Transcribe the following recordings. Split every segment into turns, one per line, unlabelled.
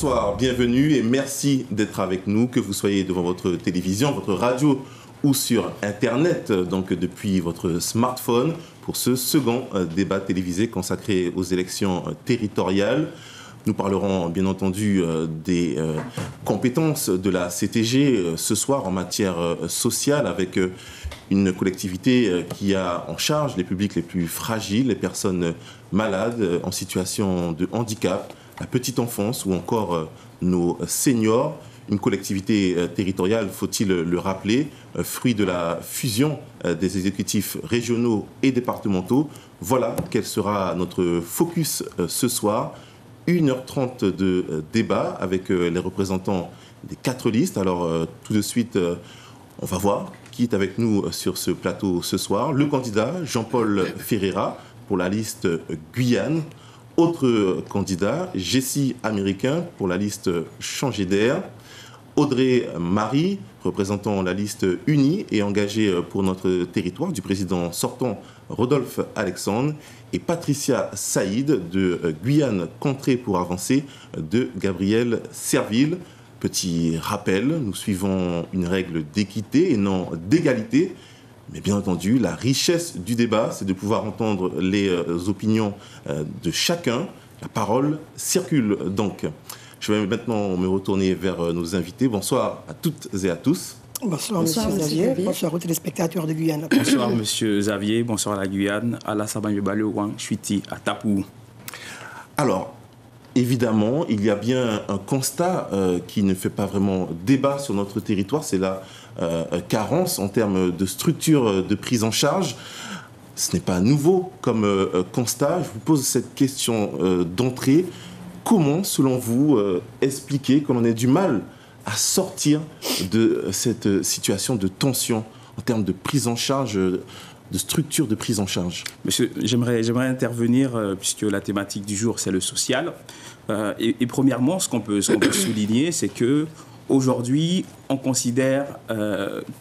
bonsoir, bienvenue et merci d'être avec nous, que vous soyez devant votre télévision, votre radio ou sur Internet, donc depuis votre smartphone, pour ce second débat télévisé consacré aux élections territoriales. Nous parlerons bien entendu des compétences de la CTG ce soir en matière sociale avec une collectivité qui a en charge les publics les plus fragiles, les personnes malades en situation de handicap, la petite enfance ou encore nos seniors. Une collectivité territoriale, faut-il le rappeler, fruit de la fusion des exécutifs régionaux et départementaux. Voilà quel sera notre focus ce soir. 1h30 de débat avec les représentants des 4 listes. Alors tout de suite, on va voir qui est avec nous sur ce plateau ce soir. Le candidat Jean-Paul Ferreira pour la liste Guyane. Autre candidat, Jessie Américain pour la liste Changer d'air. Audrey Marie, représentant la liste unie et engagée pour notre territoire, du président sortant Rodolphe Alexandre, et Patricia Saïd de Guyane Contrée pour avancer de Gabriel Serville. Petit rappel, nous suivons une règle d'équité et non d'égalité. Mais bien entendu, la richesse du débat, c'est de pouvoir entendre les opinions de chacun. La parole circule donc. Je vais maintenant me retourner vers nos invités. Bonsoir à toutes et à tous.
Bonsoir, Monsieur Xavier. Bonsoir aux téléspectateurs de Guyane.
Bonsoir, Monsieur Xavier. Bonsoir à la Guyane. À la Sabane Wang, Chuiti, à Tapou.
Alors, évidemment, il y a bien un constat qui ne fait pas vraiment débat sur notre territoire. C'est la carence en termes de structure de prise en charge. Ce n'est pas nouveau comme constat. Je vous pose cette question d'entrée. Comment, selon vous, expliquer qu'on ait du mal à sortir de cette situation de tension en termes de prise en charge, de structure de prise en charge?
Monsieur, j'aimerais intervenir, puisque la thématique du jour, c'est le social. Et premièrement, ce qu'on peut souligner, c'est que aujourd'hui, on considère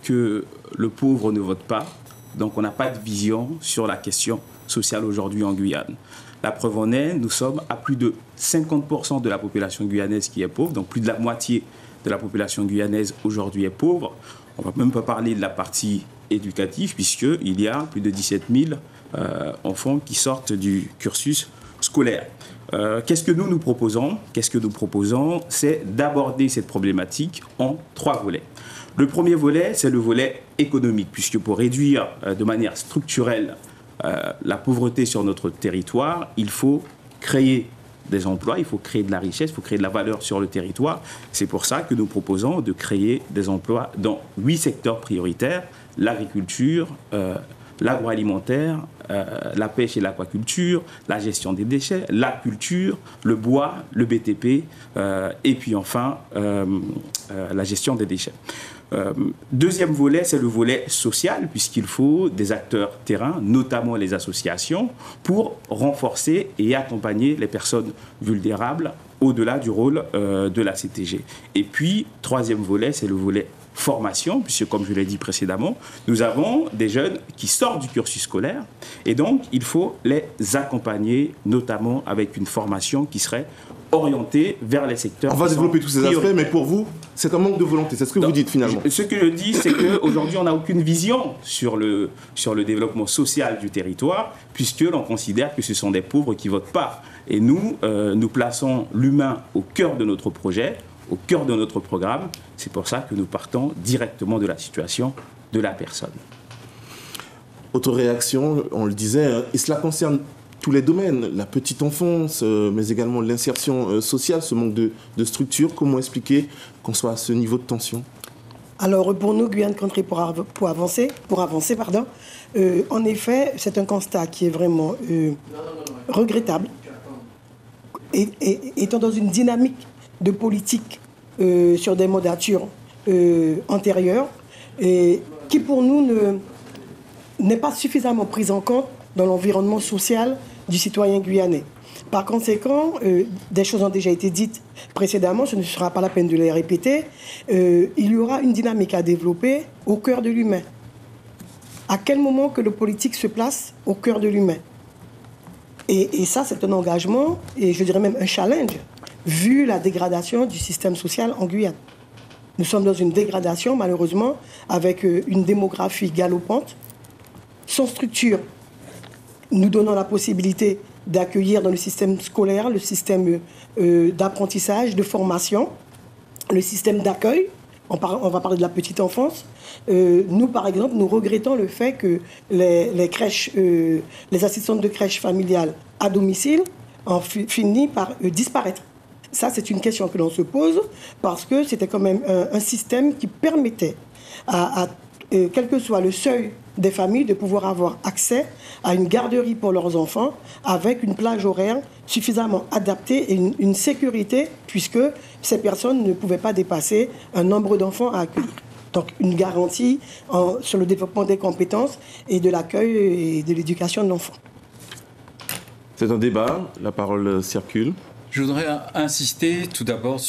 que le pauvre ne vote pas. Donc, on n'a pas de vision sur la question sociale aujourd'hui en Guyane. La preuve en est, nous sommes à plus de 50% de la population guyanaise qui est pauvre, donc plus de la moitié de la population guyanaise aujourd'hui est pauvre. On ne va même pas parler de la partie éducative, puisqu'il y a plus de 17 000 enfants qui sortent du cursus scolaire. Qu'est-ce que nous proposons? C'est d'aborder cette problématique en 3 volets. Le premier volet, c'est le volet économique, puisque pour réduire de manière structurelle la pauvreté sur notre territoire, il faut créer des emplois, il faut créer de la richesse, il faut créer de la valeur sur le territoire. C'est pour ça que nous proposons de créer des emplois dans 8 secteurs prioritaires: l'agriculture, l'agroalimentaire, la pêche et l'aquaculture, la gestion des déchets, la culture, le bois, le BTP, et puis enfin la gestion des déchets. Deuxième volet, c'est le volet social, puisqu'il faut des acteurs terrain, notamment les associations, pour renforcer et accompagner les personnes vulnérables au-delà du rôle de la CTG. Et puis, troisième volet, c'est le volet formation, puisque comme je l'ai dit précédemment, nous avons des jeunes qui sortent du cursus scolaire et donc il faut les accompagner, notamment avec une formation qui serait orientée vers les secteurs.
On va développer tous ces aspects, mais pour vous, c'est un manque de volonté. C'est ce que vous dites finalement.
Ce que je dis, c'est qu'aujourd'hui, on n'a aucune vision sur le développement social du territoire, puisque l'on considère que ce sont des pauvres qui ne votent pas. Et nous, nous plaçons l'humain au cœur de notre projet, au cœur de notre programme. C'est pour ça que nous partons directement de la situation de la personne.
Autre réaction, on le disait, et cela concerne tous les domaines, la petite enfance, mais également l'insertion sociale, ce manque de structure. Comment expliquer qu'on soit à ce niveau de tension?
Alors, pour nous, Guyane Contrée pour avancer, en effet, c'est un constat qui est vraiment regrettable. Et étant dans une dynamique de politique sur des mandatures antérieures, et qui pour nous n'est pas suffisamment prise en compte dans l'environnement social du citoyen guyanais. Par conséquent, des choses ont déjà été dites précédemment, ce ne sera pas la peine de les répéter. Il y aura une dynamique à développer au cœur de l'humain. À quel moment que le politique se place au cœur de l'humain? Et ça, c'est un engagement, et je dirais même un challenge vu la dégradation du système social en Guyane. Nous sommes dans une dégradation, malheureusement, avec une démographie galopante, sans structure, nous donnant la possibilité d'accueillir dans le système scolaire, le système d'apprentissage, de formation, le système d'accueil. On va parler de la petite enfance. Nous, par exemple, nous regrettons le fait que les crèches, les assistantes de crèches familiales à domicile ont fini par disparaître. Ça, c'est une question que l'on se pose parce que c'était quand même un système qui permettait quel que soit le seuil des familles, de pouvoir avoir accès à une garderie pour leurs enfants avec une plage horaire suffisamment adaptée et une sécurité, puisque ces personnes ne pouvaient pas dépasser un nombre d'enfants à accueillir. Donc une garantie sur le développement des compétences et de l'accueil et de l'éducation de l'enfant.
C'est un débat, la parole circule.
Je voudrais insister tout d'abord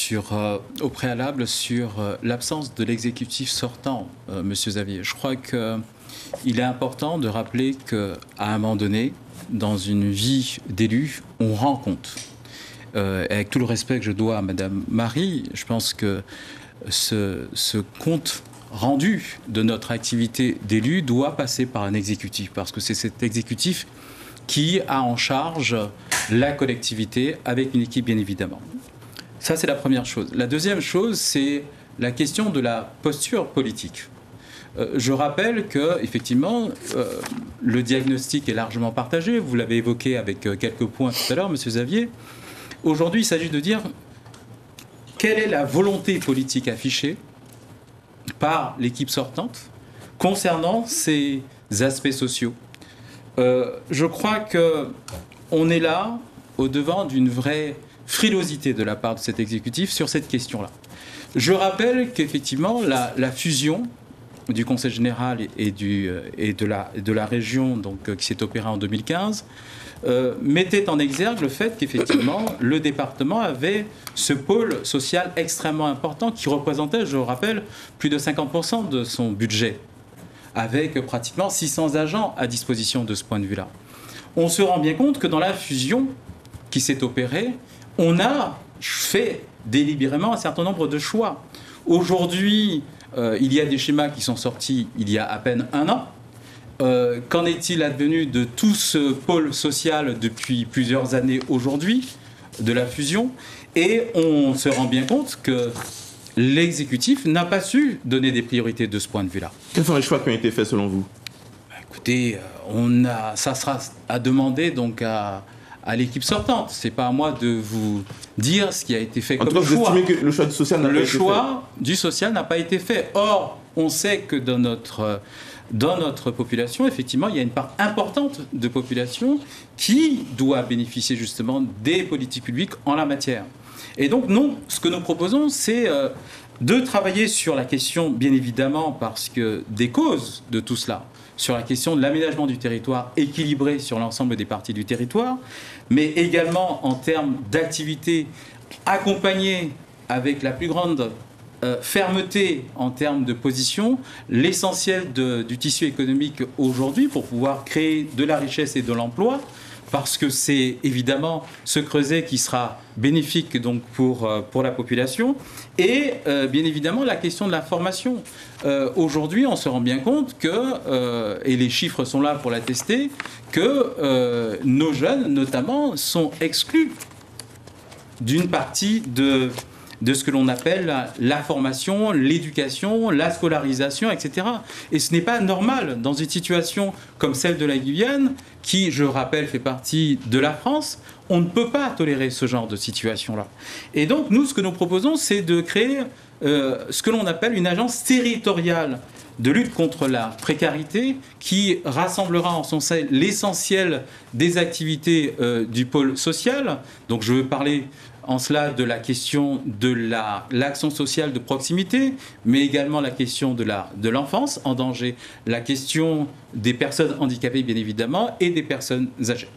au préalable sur l'absence de l'exécutif sortant, Monsieur Xavier. Je crois qu'il est important de rappeler qu'à un moment donné, dans une vie d'élu, on rend compte. Avec tout le respect que je dois à Madame Marie, je pense que ce compte rendu de notre activité d'élu doit passer par un exécutif, parce que c'est cet exécutif qui a en charge la collectivité avec une équipe, bien évidemment. Ça, c'est la première chose. La deuxième chose, c'est la question de la posture politique. Je rappelle que, effectivement, le diagnostic est largement partagé. Vous l'avez évoqué avec quelques points tout à l'heure, Monsieur Xavier. Aujourd'hui, il s'agit de dire quelle est la volonté politique affichée par l'équipe sortante concernant ces aspects sociaux. Je crois qu'on est là au-devant d'une vraie frilosité de la part de cet exécutif sur cette question-là. Je rappelle qu'effectivement, la fusion du Conseil général et de la région donc, qui s'est opérée en 2015 mettait en exergue le fait qu'effectivement, le département avait ce pôle social extrêmement important qui représentait, je rappelle, plus de 50% de son budget, avec pratiquement 600 agents à disposition de ce point de vue-là. On se rend bien compte que dans la fusion qui s'est opérée, on a fait délibérément un certain nombre de choix. Aujourd'hui, il y a des schémas qui sont sortis il y a à peine un an. Qu'en est-il advenu de tout ce pôle social depuis plusieurs années aujourd'hui, de la fusion? Et on se rend bien compte que l'exécutif n'a pas su donner des priorités de ce point de vue-là.
Quels sont les choix qui ont été faits selon vous?
Écoutez, ça sera à demander donc à l'équipe sortante. C'est pas à moi de vous dire ce qui a été fait comme choix. En tout cas, vous estimez que le choix du social n'a pas été fait? Le choix du social n'a pas été fait. Or, on sait que dans notre population, effectivement, il y a une part importante de population qui doit bénéficier justement des politiques publiques en la matière. Et donc, non, ce que nous proposons, c'est de travailler sur la question, bien évidemment, parce que des causes de tout cela, sur la question de l'aménagement du territoire équilibré sur l'ensemble des parties du territoire, mais également en termes d'activités accompagnées avec la plus grande fermeté en termes de position, l'essentiel du tissu économique aujourd'hui pour pouvoir créer de la richesse et de l'emploi, parce que c'est évidemment ce creuset qui sera bénéfique donc pour la population, et bien évidemment la question de la formation. Aujourd'hui, on se rend bien compte que, et les chiffres sont là pour l'attester, que nos jeunes, notamment, sont exclus d'une partie de ce que l'on appelle la formation, l'éducation, la scolarisation, etc. Et ce n'est pas normal dans une situation comme celle de la Guyane, qui, je rappelle, fait partie de la France. On ne peut pas tolérer ce genre de situation-là. Et donc, nous, ce que nous proposons, c'est de créer ce que l'on appelle une agence territoriale de lutte contre la précarité qui rassemblera en son sein l'essentiel des activités du pôle social. Donc, je veux parler en cela de la question de l'action sociale de proximité, mais également la question de l'enfance en danger, la question des personnes handicapées, bien évidemment, et des personnes âgées.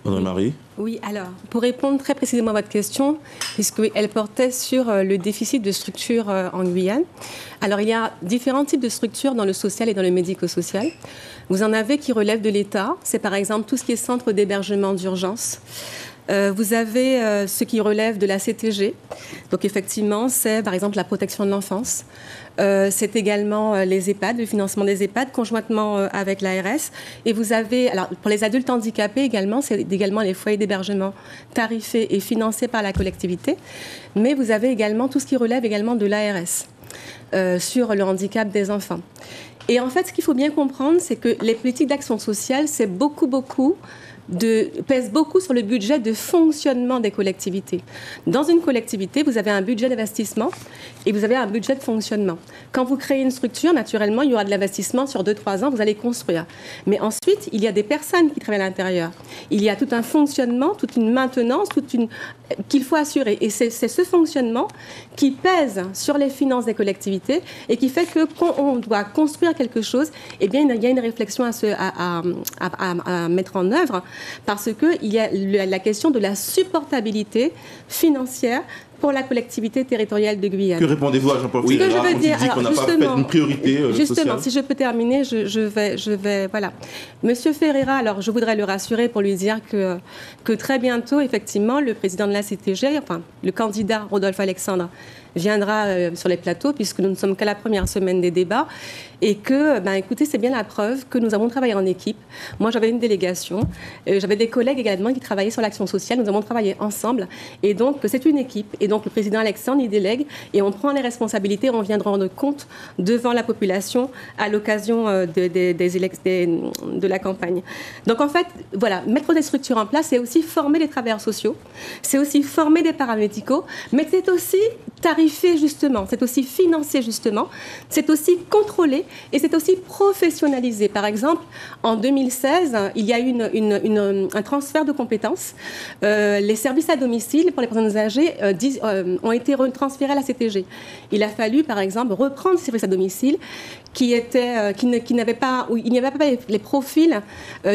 André-Marie ?
Oui, alors, pour répondre très précisément à votre question, puisqu'elle portait sur le déficit de structures en Guyane. Alors, il y a différents types de structures dans le social et dans le médico-social. Vous en avez qui relèvent de l'État. C'est par exemple tout ce qui est centre d'hébergement d'urgence. Vous avez ce qui relève de la CTG. Donc effectivement, c'est par exemple la protection de l'enfance. C'est également les EHPAD, le financement des EHPAD conjointement avec l'ARS. Et vous avez, alors pour les adultes handicapés également, c'est également les foyers d'hébergement tarifés et financés par la collectivité. Mais vous avez également tout ce qui relève également de l'ARS sur le handicap des enfants. Et en fait, ce qu'il faut bien comprendre, c'est que les politiques d'action sociale, c'est pèse beaucoup sur le budget de fonctionnement des collectivités. Dans une collectivité, vous avez un budget d'investissement et vous avez un budget de fonctionnement. Quand vous créez une structure, naturellement, il y aura de l'investissement sur 2-3 ans, vous allez construire. Mais ensuite, il y a des personnes qui travaillent à l'intérieur. Il y a tout un fonctionnement, toute une maintenance, qu'il faut assurer. Et c'est ce fonctionnement qui pèse sur les finances des collectivités et qui fait que quand on doit construire quelque chose, eh bien, il y a une réflexion à mettre en œuvre, parce qu'il y a la question de la supportabilité financière pour la collectivité territoriale de Guyane.
Que répondez-vous à Jean-Paul Ferreira quand il dit qu'on n'a pas fait une priorité
justement,
sociale?
Si je peux terminer, je vais voilà. Monsieur Ferreira, alors je voudrais le rassurer pour lui dire que très bientôt, effectivement, le président de la CTG, enfin le candidat Rodolphe Alexandre, viendra sur les plateaux, puisque nous ne sommes qu'à la première semaine des débats, et que, écoutez, c'est bien la preuve que nous avons travaillé en équipe. Moi, j'avais une délégation, j'avais des collègues également qui travaillaient sur l'action sociale, nous avons travaillé ensemble, et donc c'est une équipe, et donc le président Alexandre y délègue, et on prend les responsabilités, on viendra rendre compte devant la population à l'occasion de la campagne. Donc en fait, voilà, mettre des structures en place, c'est aussi former les travailleurs sociaux, c'est aussi former des paramédicaux, mais c'est aussi tarifier justement, c'est aussi financer justement, c'est aussi contrôler et c'est aussi professionnaliser. Par exemple, en 2016, il y a eu un transfert de compétences. Les services à domicile pour les personnes âgées ont été transférés à la CTG. Il a fallu, par exemple, reprendre ces services à domicile où il n'y avait pas les profils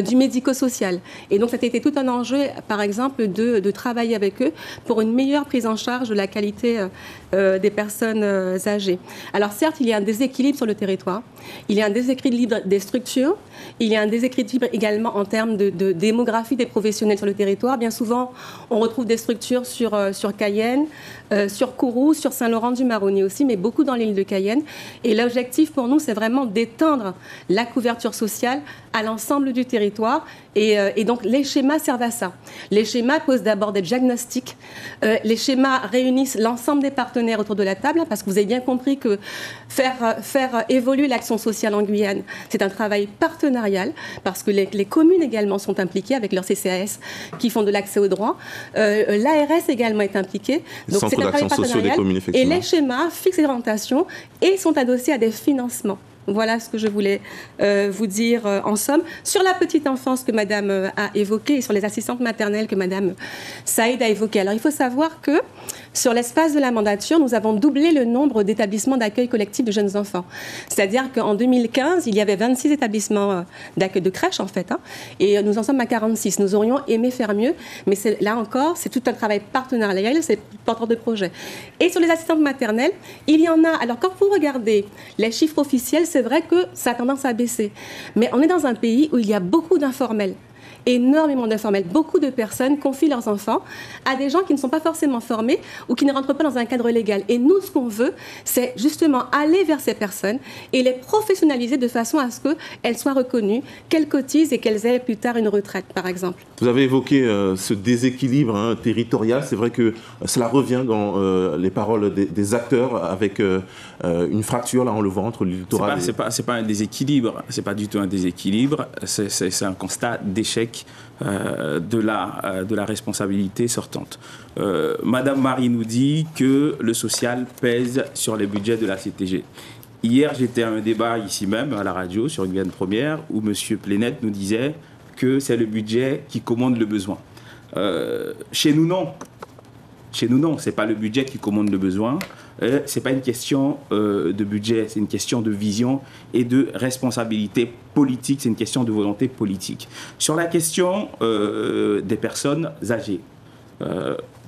du médico-social. Et donc, ça a été tout un enjeu, par exemple, de travailler avec eux pour une meilleure prise en charge de la qualité des personnes âgées. Alors, certes, il y a un déséquilibre sur le territoire, il y a un déséquilibre des structures, il y a un déséquilibre également en termes de démographie des professionnels sur le territoire. Bien souvent, on retrouve des structures sur Cayenne, sur Kourou, sur Saint-Laurent-du-Maroni aussi, mais beaucoup dans l'île de Cayenne. Et l'objectif pour nous, c'est vraiment d'étendre la couverture sociale à l'ensemble du territoire. Et donc, les schémas servent à ça. Les schémas posent d'abord des diagnostics. Les schémas réunissent l'ensemble des partenaires autour de la table, parce que vous avez bien compris que faire évoluer l'action sociale en Guyane, c'est un travail partenarial, parce que les communes également sont impliquées avec leurs CCAS qui font de l'accès aux droits. L'ARS également est impliquée. Donc, c'est un travail partenarial. Et les schémas fixent les orientations et sont adossés à des financements. Voilà ce que je voulais vous dire en somme. Sur la petite enfance que Madame a évoquée et sur les assistantes maternelles que Madame Saïd a évoquées. Alors, il faut savoir que sur l'espace de la mandature, nous avons doublé le nombre d'établissements d'accueil collectif de jeunes enfants. C'est-à-dire qu'en 2015, il y avait 26 établissements d'accueil de crèche, en fait, et nous en sommes à 46. Nous aurions aimé faire mieux, mais là encore, c'est tout un travail partenarial, c'est porteur de projet. Et sur les assistantes maternelles, il y en a... Alors, quand vous regardez les chiffres officiels, c'est vrai que ça a tendance à baisser. Mais on est dans un pays où il y a beaucoup d'informels. Énormément d'informels. Beaucoup de personnes confient leurs enfants à des gens qui ne sont pas forcément formés ou qui ne rentrent pas dans un cadre légal. Et nous, ce qu'on veut, c'est justement aller vers ces personnes et les professionnaliser de façon à ce qu'elles soient reconnues, qu'elles cotisent et qu'elles aient plus tard une retraite, par exemple.
Vous avez évoqué ce déséquilibre territorial. C'est vrai que cela revient dans les paroles des acteurs avec une fracture, là, on le voit, entre le littoral
c'est pas un déséquilibre. C'est pas du tout un déséquilibre. C'est un constat d'échec de la responsabilité sortante. Madame Marie nous dit que le social pèse sur les budgets de la CTG. Hier, j'étais à un débat ici même, à la radio, sur Guyane Première, où M. Plénette nous disait que c'est le budget qui commande le besoin. Chez nous, non. Chez nous, non. Ce n'est pas le budget qui commande le besoin. Ce n'est pas une question de budget, c'est une question de vision et de responsabilité politique, c'est une question de volonté politique. Sur la question des personnes âgées,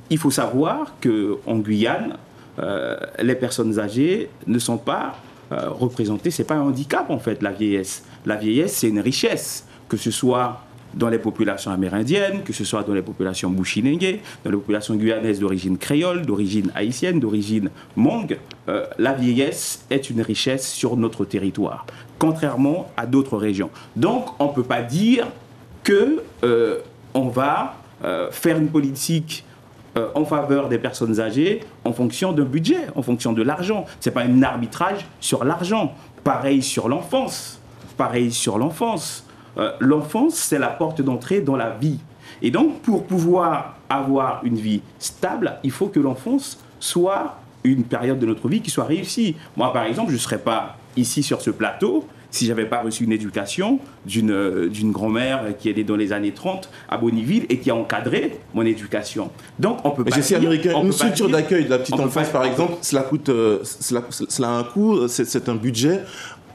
il faut savoir qu'en Guyane, les personnes âgées ne sont pas représentées, ce n'est pas un handicap en fait, la vieillesse. La vieillesse, c'est une richesse, que ce soit dans les populations amérindiennes, que ce soit dans les populations bushinengue, dans les populations guyanaises d'origine créole, d'origine haïtienne, d'origine Hmong, la vieillesse est une richesse sur notre territoire, contrairement à d'autres régions. Donc, on ne peut pas dire qu'on va faire une politique en faveur des personnes âgées en fonction d'un budget, en fonction de l'argent. Ce n'est pas un arbitrage sur l'argent. Pareil sur l'enfance. L'enfance, c'est la porte d'entrée dans la vie. Et donc, pour pouvoir avoir une vie stable, il faut que l'enfance soit une période de notre vie qui soit réussie. Moi, par exemple, je ne serais pas ici sur ce plateau si je n'avais pas reçu une éducation d'une grand-mère qui est née dans les années 30 à Bonneville et qui a encadré mon éducation. Donc, on peut pas dire...
américain, une structure d'accueil de la petite enfance, par exemple, cela a un coût, c'est un budget.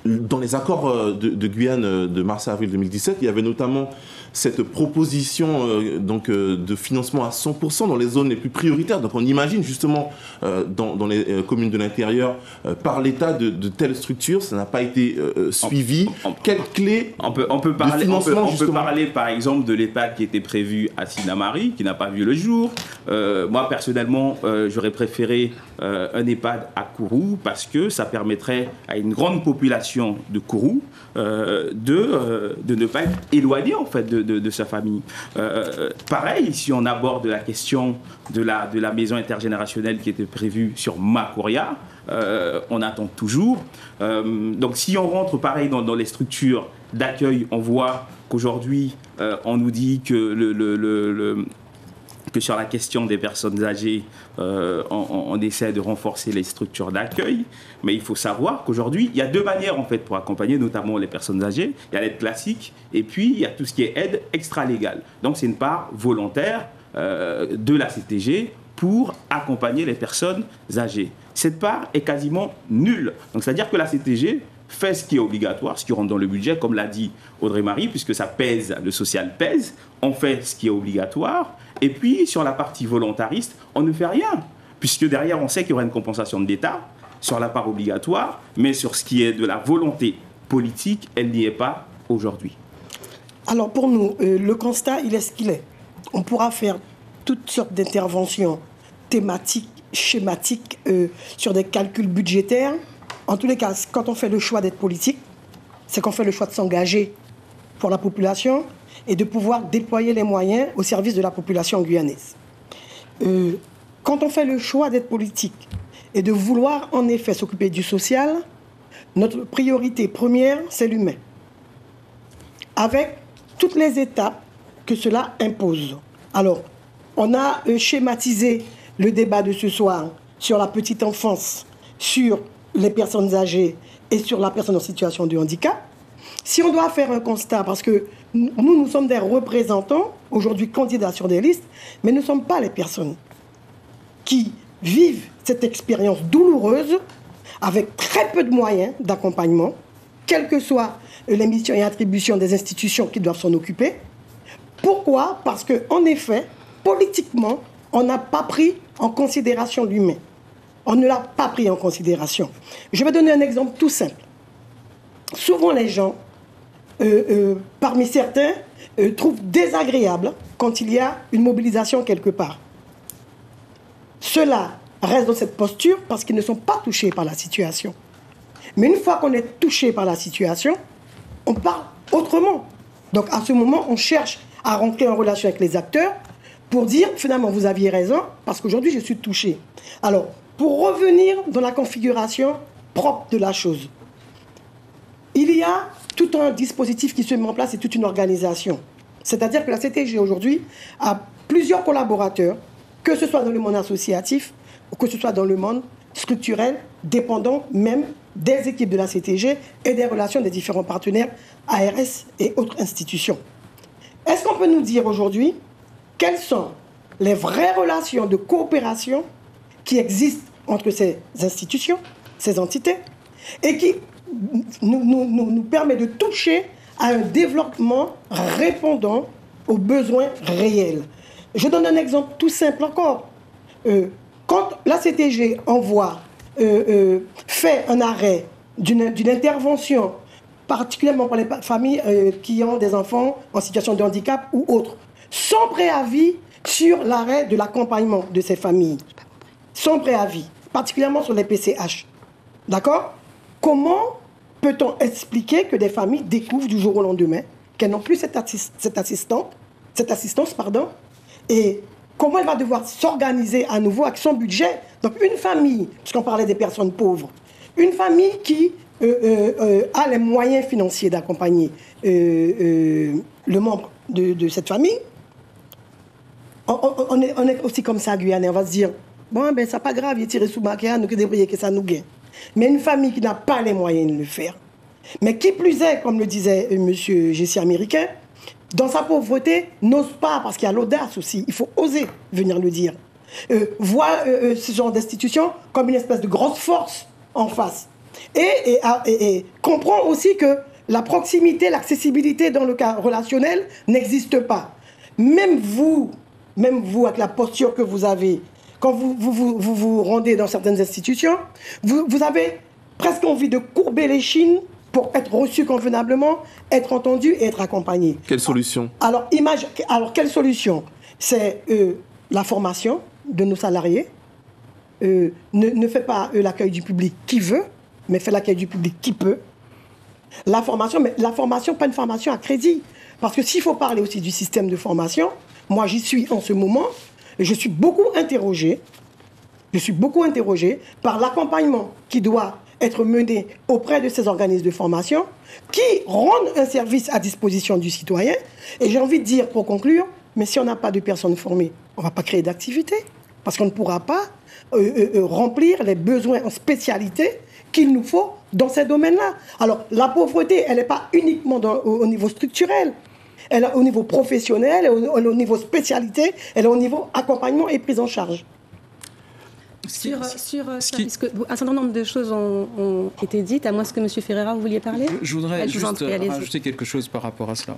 Dans les accords de Guyane de mars-avril 2017, il y avait notamment cette proposition de financement à 100% dans les zones les plus prioritaires. Donc on imagine justement dans les communes de l'intérieur par l'État de telles structures, ça n'a pas été suivi. Quelle clé
on peut parler par exemple de l'EHPAD qui était prévu à Sinamari, qui n'a pas vu le jour. Moi personnellement, j'aurais préféré un EHPAD à Kourou parce que ça permettrait à une grande population de Kourou de ne pas être éloigné en fait de sa famille. Pareil, si on aborde la question de la maison intergénérationnelle qui était prévue sur Makouria, on attend toujours. Donc si on rentre pareil dans les structures d'accueil, on voit qu'aujourd'hui on nous dit que que sur la question des personnes âgées, on essaie de renforcer les structures d'accueil. Mais il faut savoir qu'aujourd'hui, il y a deux manières en fait pour accompagner notamment les personnes âgées. Il y a l'aide classique et puis il y a tout ce qui est aide extra-légale. Donc c'est une part volontaire de la CTG pour accompagner les personnes âgées. Cette part est quasiment nulle. Donc c'est-à-dire que la CTG fait ce qui est obligatoire, ce qui rentre dans le budget, comme l'a dit Audrey-Marie, puisque ça pèse, le social pèse, on fait ce qui est obligatoire. Et puis, sur la partie volontariste, on ne fait rien, puisque derrière, on sait qu'il y aura une compensation de l'État sur la part obligatoire, mais sur ce qui est de la volonté politique, elle n'y est pas aujourd'hui.
Alors, pour nous, le constat, il est ce qu'il est. On pourra faire toutes sortes d'interventions thématiques, schématiques, sur des calculs budgétaires. En tous les cas, quand on fait le choix d'être politique, c'est qu'on fait le choix de s'engager pour la population et de pouvoir déployer les moyens au service de la population guyanaise. Quand on fait le choix d'être politique et de vouloir en effet s'occuper du social, notre priorité première, c'est l'humain. Avec toutes les étapes que cela impose. Alors, on a schématisé le débat de ce soir sur la petite enfance, sur les personnes âgées et sur la personne en situation de handicap. Si on doit faire un constat, parce que nous sommes des représentants, aujourd'hui candidats sur des listes, mais nous ne sommes pas les personnes qui vivent cette expérience douloureuse avec très peu de moyens d'accompagnement, quelles que soient les missions et attributions des institutions qui doivent s'en occuper. Pourquoi ? Parce qu'en effet, politiquement, on n'a pas pris en considération l'humain. On ne l'a pas pris en considération. Je vais donner un exemple tout simple. Souvent, les gens, parmi certains, trouvent désagréable quand il y a une mobilisation quelque part. Ceux-là restent dans cette posture parce qu'ils ne sont pas touchés par la situation. Mais une fois qu'on est touché par la situation, on parle autrement. Donc, à ce moment, on cherche à rentrer en relation avec les acteurs pour dire, finalement, vous aviez raison, parce qu'aujourd'hui, je suis touché. Alors, pour revenir dans la configuration propre de la chose, il y a tout un dispositif qui se met en place et toute une organisation. C'est-à-dire que la CTG aujourd'hui a plusieurs collaborateurs, que ce soit dans le monde associatif ou que ce soit dans le monde structurel, dépendant même des équipes de la CTG et des relations des différents partenaires ARS et autres institutions. Est-ce qu'on peut nous dire aujourd'hui quelles sont les vraies relations de coopération qui existent entre ces institutions, ces entités, et qui nous permet de toucher à un développement répondant aux besoins réels. Je donne un exemple tout simple encore. Quand la CTG envoie, fait un arrêt d'une intervention particulièrement pour les familles qui ont des enfants en situation de handicap ou autres, sans préavis sur l'arrêt de l'accompagnement de ces familles. Sans préavis, particulièrement sur les PCH. D'accord? Comment peut-on expliquer que des familles découvrent du jour au lendemain qu'elles n'ont plus cette assistance, et comment elle va devoir s'organiser à nouveau avec son budget? Donc une famille, puisqu'on parlait des personnes pauvres, une famille qui a les moyens financiers d'accompagner le membre de cette famille, on est aussi comme ça à Guyane, on va se dire, bon, ben c'est pas grave, il est tiré sous Bakéa, nous que débrouiller que ça nous gagne. Mais une famille qui n'a pas les moyens de le faire, mais qui plus est, comme le disait monsieur Jessie Américain, dans sa pauvreté, n'ose pas, parce qu'il y a l'audace aussi, il faut oser venir le dire, voit ce genre d'institution comme une espèce de grosse force en face. Et comprend aussi que la proximité, l'accessibilité dans le cas relationnel n'existe pas. Même vous, avec la posture que vous avez, quand vous rendez dans certaines institutions, vous avez presque envie de courber les chines pour être reçu convenablement, être entendu et être accompagné.
Quelle solution?
Alors, quelle solution? C'est la formation de nos salariés. Ne fait pas l'accueil du public qui veut, mais fait l'accueil du public qui peut. La formation, mais la formation, pas une formation à crédit. Parce que s'il faut parler aussi du système de formation, moi j'y suis en ce moment, et je suis beaucoup interrogé par l'accompagnement qui doit être mené auprès de ces organismes de formation qui rendent un service à disposition du citoyen. Et j'ai envie de dire, pour conclure, mais si on n'a pas de personnes formées, on ne va pas créer d'activité, parce qu'on ne pourra pas remplir les besoins en spécialité qu'il nous faut dans ces domaines-là. Alors, la pauvreté, elle n'est pas uniquement au niveau structurel. Elle est au niveau professionnel, elle est au niveau spécialité, elle est au niveau accompagnement et prise en charge.
Puisque un certain nombre de choses ont été dites, à moins que M. Ferreira, vous vouliez parler?
Je voudrais juste rajouter quelque chose par rapport à cela.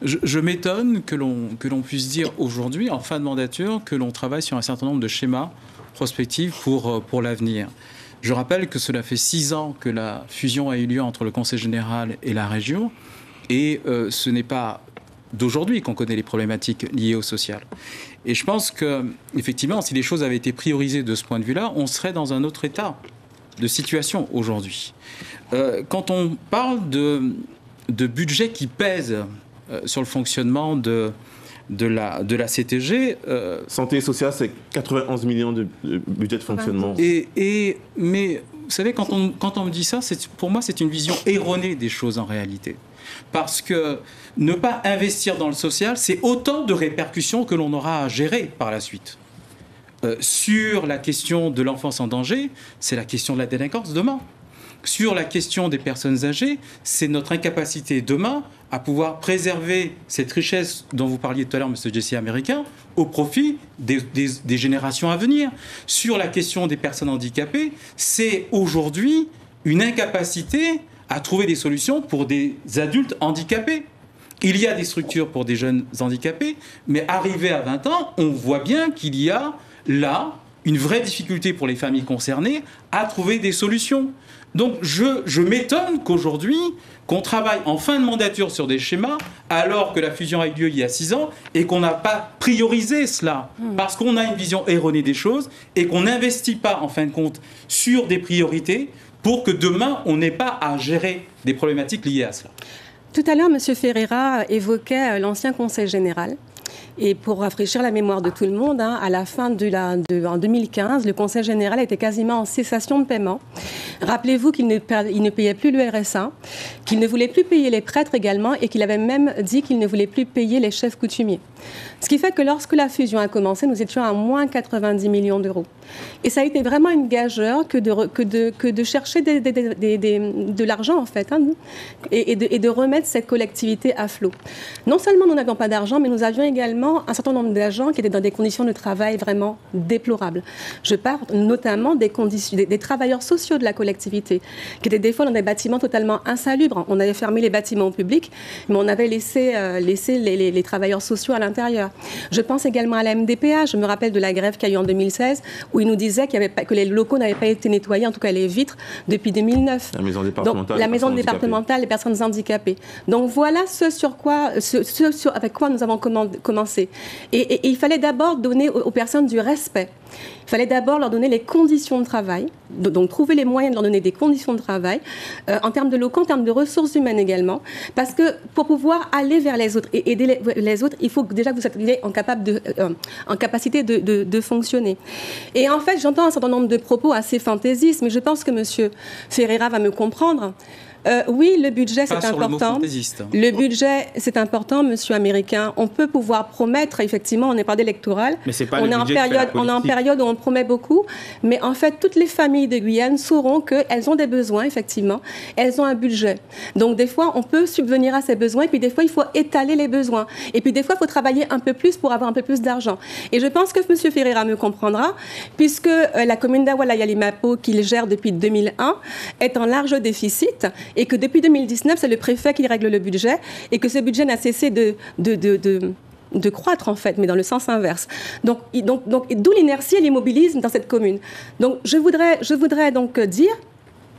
Je m'étonne que l'on puisse dire aujourd'hui, en fin de mandature, que l'on travaille sur un certain nombre de schémas prospectifs pour l'avenir. Je rappelle que cela fait 6 ans que la fusion a eu lieu entre le Conseil général et la région, et ce n'est pas d'aujourd'hui qu'on connaît les problématiques liées au social. Et je pense qu'effectivement, si les choses avaient été priorisées de ce point de vue-là, on serait dans un autre état de situation aujourd'hui. Quand on parle de budget qui pèse sur le fonctionnement de la CTG...
Santé et sociale, c'est 91 millions de budget de fonctionnement.
Mais vous savez, quand on me dit ça, pour moi, c'est une vision erronée des choses en réalité. Parce que ne pas investir dans le social, c'est autant de répercussions que l'on aura à gérer par la suite. Sur la question de l'enfance en danger, c'est la question de la délinquance demain. Sur la question des personnes âgées, c'est notre incapacité demain à pouvoir préserver cette richesse dont vous parliez tout à l'heure, M. Jessie Américain, au profit des générations à venir. Sur la question des personnes handicapées, c'est aujourd'hui une incapacité à trouver des solutions pour des adultes handicapés. Il y a des structures pour des jeunes handicapés, mais arrivé à 20 ans, on voit bien qu'il y a là une vraie difficulté pour les familles concernées à trouver des solutions. Donc je m'étonne qu'aujourd'hui, qu'on travaille en fin de mandature sur des schémas, alors que la fusion a eu lieu il y a 6 ans, et qu'on n'a pas priorisé cela, parce qu'on a une vision erronée des choses, et qu'on n'investit pas, en fin de compte, sur des priorités, pour que demain, on n'ait pas à gérer des problématiques liées à cela.
Tout à l'heure, M. Ferreira évoquait l'ancien Conseil général. Et pour rafraîchir la mémoire de tout le monde, à la fin en 2015, le Conseil général était quasiment en cessation de paiement. Rappelez-vous qu'il ne payait plus le RSA, qu'il ne voulait plus payer les prêtres également, et qu'il avait même dit qu'il ne voulait plus payer les chefs coutumiers. Ce qui fait que lorsque la fusion a commencé, nous étions à moins 90 millions d'euros. Et ça a été vraiment une gageure que de chercher de l'argent, en fait, et de remettre cette collectivité à flot. Non seulement nous n'avions pas d'argent, mais nous avions également également un certain nombre d'agents qui étaient dans des conditions de travail vraiment déplorables. Je parle notamment des travailleurs sociaux de la collectivité, qui étaient des fois dans des bâtiments totalement insalubres. On avait fermé les bâtiments au public, mais on avait laissé les travailleurs sociaux à l'intérieur. Je pense également à la MDPH. Je me rappelle de la grève qu'il y a eu en 2016, où ils nous disaient que les locaux n'avaient pas été nettoyés, en tout cas les vitres, depuis 2009.
La maison départementale,
donc, la maison départementale des personnes handicapées. Donc voilà avec quoi nous avons commencé. Et il fallait d'abord donner aux personnes du respect. Il fallait d'abord leur donner les conditions de travail, donc trouver les moyens de leur donner des conditions de travail, en termes de locaux, en termes de ressources humaines également, parce que pour pouvoir aller vers les autres et aider les autres, il faut que déjà que vous soyez en capacité de fonctionner. Et en fait, j'entends un certain nombre de propos assez fantaisistes, mais je pense que M. Ferreira va me comprendre. Oui, le budget, c'est important. Le budget, c'est important, monsieur américain. On peut pouvoir promettre, effectivement, on est période électorale.
Mais c'est pas
on est en période où on promet beaucoup. Mais en fait, toutes les familles de Guyane sauront qu'elles ont des besoins, effectivement. Elles ont un budget. Donc, des fois, on peut subvenir à ces besoins. Et puis, des fois, il faut étaler les besoins. Et puis, des fois, il faut travailler un peu plus pour avoir un peu plus d'argent. Et je pense que monsieur Ferreira me comprendra, puisque la commune d'Awala-Yalimapo, qu'il gère depuis 2001, est en large déficit. Et que depuis 2019, c'est le préfet qui règle le budget et que ce budget n'a cessé de croître, en fait, mais dans le sens inverse. Donc d'où l'inertie et l'immobilisme dans cette commune. Donc, je voudrais donc dire,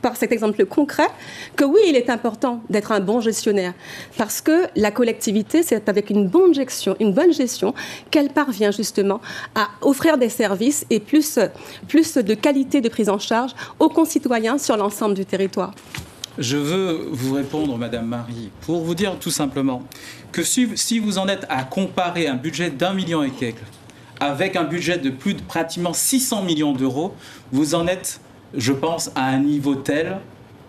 par cet exemple concret, que oui, il est important d'être un bon gestionnaire, parce que la collectivité, c'est avec une bonne gestion qu'elle parvient justement à offrir des services et plus de qualité de prise en charge aux concitoyens sur l'ensemble du territoire.
Je veux vous répondre, Madame Marie, pour vous dire tout simplement que si vous en êtes à comparer un budget d'1 million et quelques avec un budget de plus de pratiquement 600 millions d'euros, vous en êtes, je pense, à un niveau tel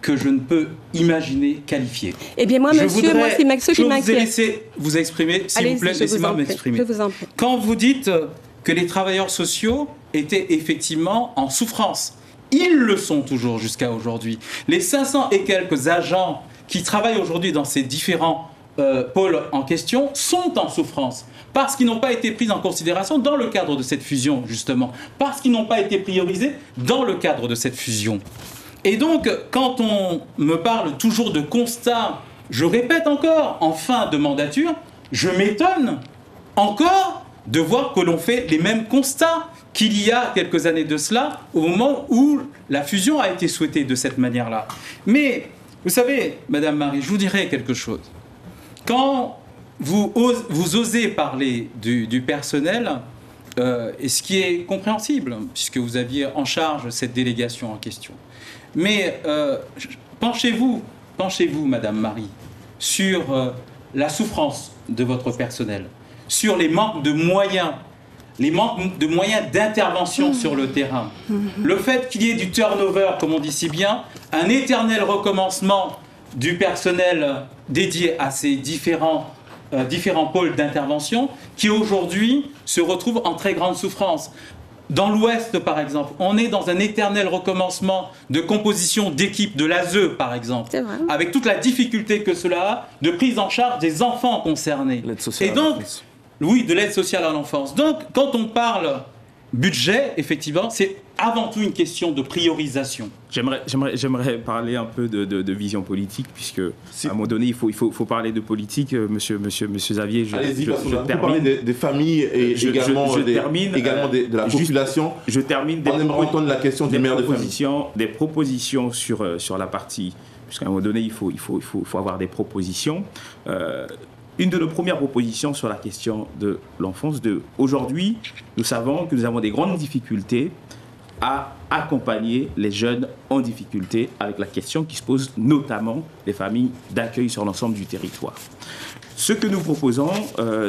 que je ne peux imaginer qualifier.
Eh bien, moi, monsieur,
je vous ai laissé vous exprimer, s'il vous plaît, laissez-moi m'exprimer.
Je vous en prie.
Quand vous dites que les travailleurs sociaux étaient effectivement en souffrance, ils le sont toujours jusqu'à aujourd'hui. Les 500 et quelques agents qui travaillent aujourd'hui dans ces différents pôles en question sont en souffrance parce qu'ils n'ont pas été pris en considération dans le cadre de cette fusion, justement, parce qu'ils n'ont pas été priorisés dans le cadre de cette fusion. Et donc, quand on me parle toujours de constat, je répète encore, en fin de mandature, je m'étonne encore de voir que l'on fait les mêmes constats qu'il y a quelques années de cela, au moment où la fusion a été souhaitée de cette manière-là. Mais, vous savez, Madame Marie, je vous dirais quelque chose. Quand vous osez parler du personnel, et ce qui est compréhensible, puisque vous aviez en charge cette délégation en question. Mais penchez-vous, Madame Marie, sur la souffrance de votre personnel, sur les manques de moyens, d'intervention sur le terrain. Le fait qu'il y ait du turnover, comme on dit si bien, un éternel recommencement du personnel dédié à ces différents pôles d'intervention qui aujourd'hui se retrouvent en très grande souffrance. Dans l'Ouest, par exemple, on est dans un éternel recommencement de composition d'équipes de l'ASE, par exemple, avec toute la difficulté que cela a de prise en charge des enfants concernés. Et donc, oui, de l'aide sociale à l'enfance. Donc, quand on parle budget, effectivement, c'est avant tout une question de priorisation.
J'aimerais parler un peu de vision politique, puisque à un moment donné, il faut parler de politique, monsieur Xavier.
Allez-y, parce qu'on a parlé des familles et également de la population.
Je termine
de la question du maire de famille.
Des propositions sur la partie, puisqu'à un moment donné, il faut avoir des propositions. Une de nos premières propositions sur la question de l'enfance, aujourd'hui, nous savons que nous avons des grandes difficultés à accompagner les jeunes en difficulté avec la question qui se pose notamment des familles d'accueil sur l'ensemble du territoire. Ce que nous proposons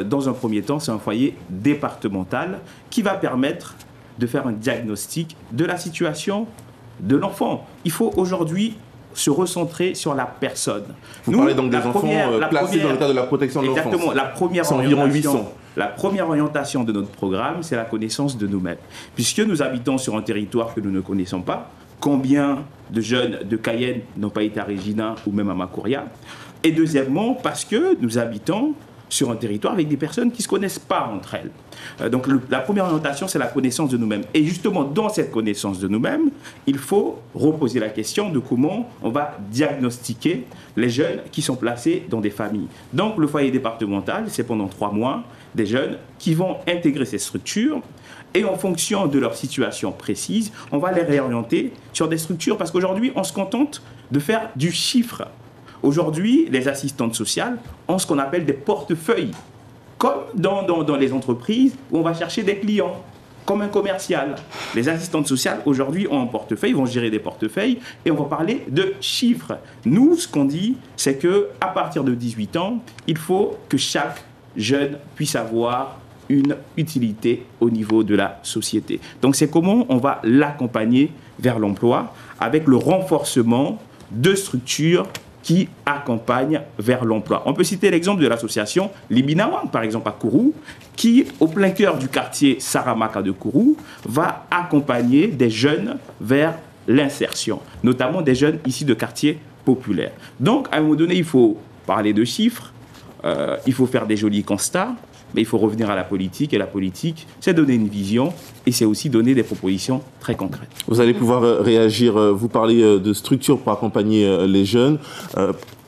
dans un premier temps, c'est un foyer départemental qui va permettre de faire un diagnostic de la situation de l'enfant. Il faut aujourd'hui se recentrer sur la personne.
Vous parlez donc des enfants placés dans le cadre de la protection de l'enfance.
Exactement. La première orientation de notre programme, c'est la connaissance de nous-mêmes. Puisque nous habitons sur un territoire que nous ne connaissons pas, combien de jeunes de Cayenne n'ont pas été à Regina ou même à Macoria? Et deuxièmement, parce que nous habitons sur un territoire avec des personnes qui ne se connaissent pas entre elles. Donc la première orientation, c'est la connaissance de nous-mêmes. Et justement, dans cette connaissance de nous-mêmes, il faut reposer la question de comment on va diagnostiquer les jeunes qui sont placés dans des familles. Donc le foyer départemental, c'est pendant 3 mois des jeunes qui vont intégrer ces structures. Et en fonction de leur situation précise, on va les réorienter sur des structures. Parce qu'aujourd'hui, on se contente de faire du chiffre. Aujourd'hui, les assistantes sociales ont ce qu'on appelle des portefeuilles. Comme dans les entreprises où on va chercher des clients, comme un commercial. Les assistantes sociales, aujourd'hui, ont un portefeuille, vont gérer des portefeuilles et on va parler de chiffres. Nous, ce qu'on dit, c'est qu'à partir de 18 ans, il faut que chaque jeune puisse avoir une utilité au niveau de la société. Donc c'est comment on va l'accompagner vers l'emploi avec le renforcement de structures qui accompagnent vers l'emploi. On peut citer l'exemple de l'association Libinawang, par exemple à Kourou, qui, au plein cœur du quartier Saramaka de Kourou, va accompagner des jeunes vers l'insertion, notamment des jeunes issus de quartiers populaires. Donc à un moment donné, il faut parler de chiffres, il faut faire des jolis constats, mais il faut revenir à la politique, et la politique, c'est donner une vision, et c'est aussi donner des propositions très concrètes.
Vous allez pouvoir réagir, vous parlez de structures pour accompagner les jeunes.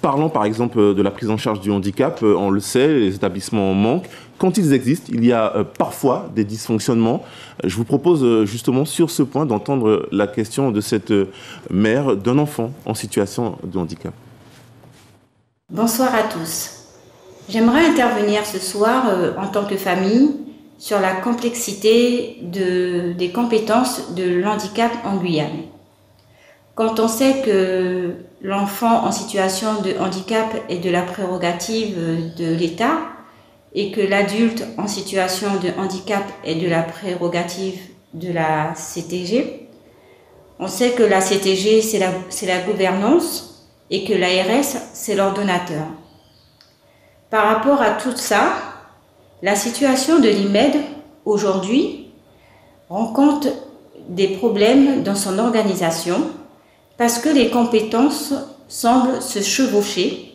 Parlons par exemple de la prise en charge du handicap, on le sait, les établissements en manquent. Quand ils existent, il y a parfois des dysfonctionnements. Je vous propose justement sur ce point d'entendre la question de cette mère d'un enfant en situation de handicap.
Bonsoir à tous. J'aimerais intervenir ce soir en tant que famille sur la complexité des compétences de l'handicap en Guyane. Quand on sait que l'enfant en situation de handicap est de la prérogative de l'État et que l'adulte en situation de handicap est de la prérogative de la CTG, on sait que la CTG c'est la gouvernance et que l'ARS c'est l'ordonnateur. Par rapport à tout ça, la situation de l'IMED aujourd'hui rencontre des problèmes dans son organisation parce que les compétences semblent se chevaucher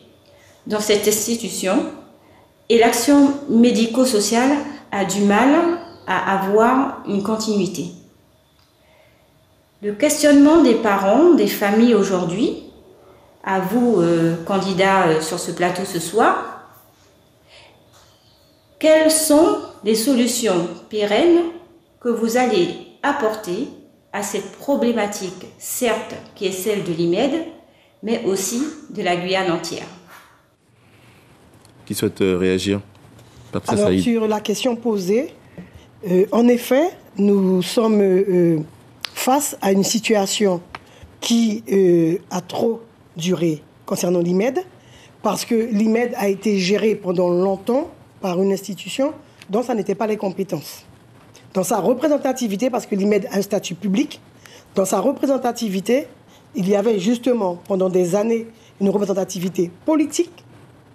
dans cette institution et l'action médico-sociale a du mal à avoir une continuité. Le questionnement des parents, des familles aujourd'hui, à vous candidats sur ce plateau ce soir, quelles sont les solutions pérennes que vous allez apporter à cette problématique, certes qui est celle de l'IMED, mais aussi de la Guyane entière?
Qui souhaite réagir?
Alors, sur la question posée, en effet, nous sommes face à une situation qui a trop duré concernant l'IMED, parce que l'IMED a été géré pendant longtemps par une institution dont ça n'était pas les compétences. Dans sa représentativité, parce que l'IMED a un statut public, dans sa représentativité, il y avait justement pendant des années une représentativité politique,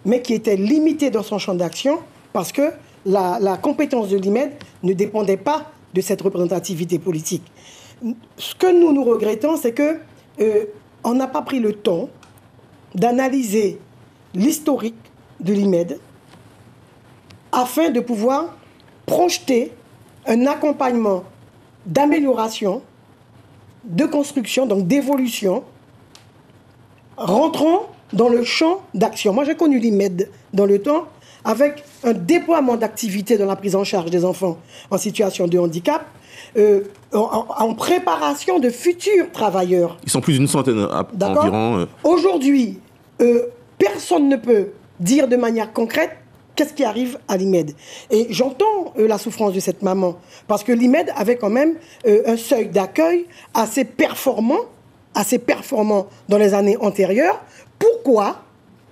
mais qui était limitée dans son champ d'action, parce que la compétence de l'IMED ne dépendait pas de cette représentativité politique. Ce que nous regrettons, c'est qu'on n'a pas pris le temps d'analyser l'historique de l'IMED, afin de pouvoir projeter un accompagnement d'amélioration, de construction, donc d'évolution, rentrant dans le champ d'action. Moi, j'ai connu l'IMED dans le temps avec un déploiement d'activités dans la prise en charge des enfants en situation de handicap, en préparation de futurs travailleurs.
Ils sont plus d'une centaine environ.
Aujourd'hui, personne ne peut dire de manière concrète qu'est-ce qui arrive à l'IMED. Et j'entends la souffrance de cette maman, parce que l'IMED avait quand même un seuil d'accueil assez performant dans les années antérieures. Pourquoi?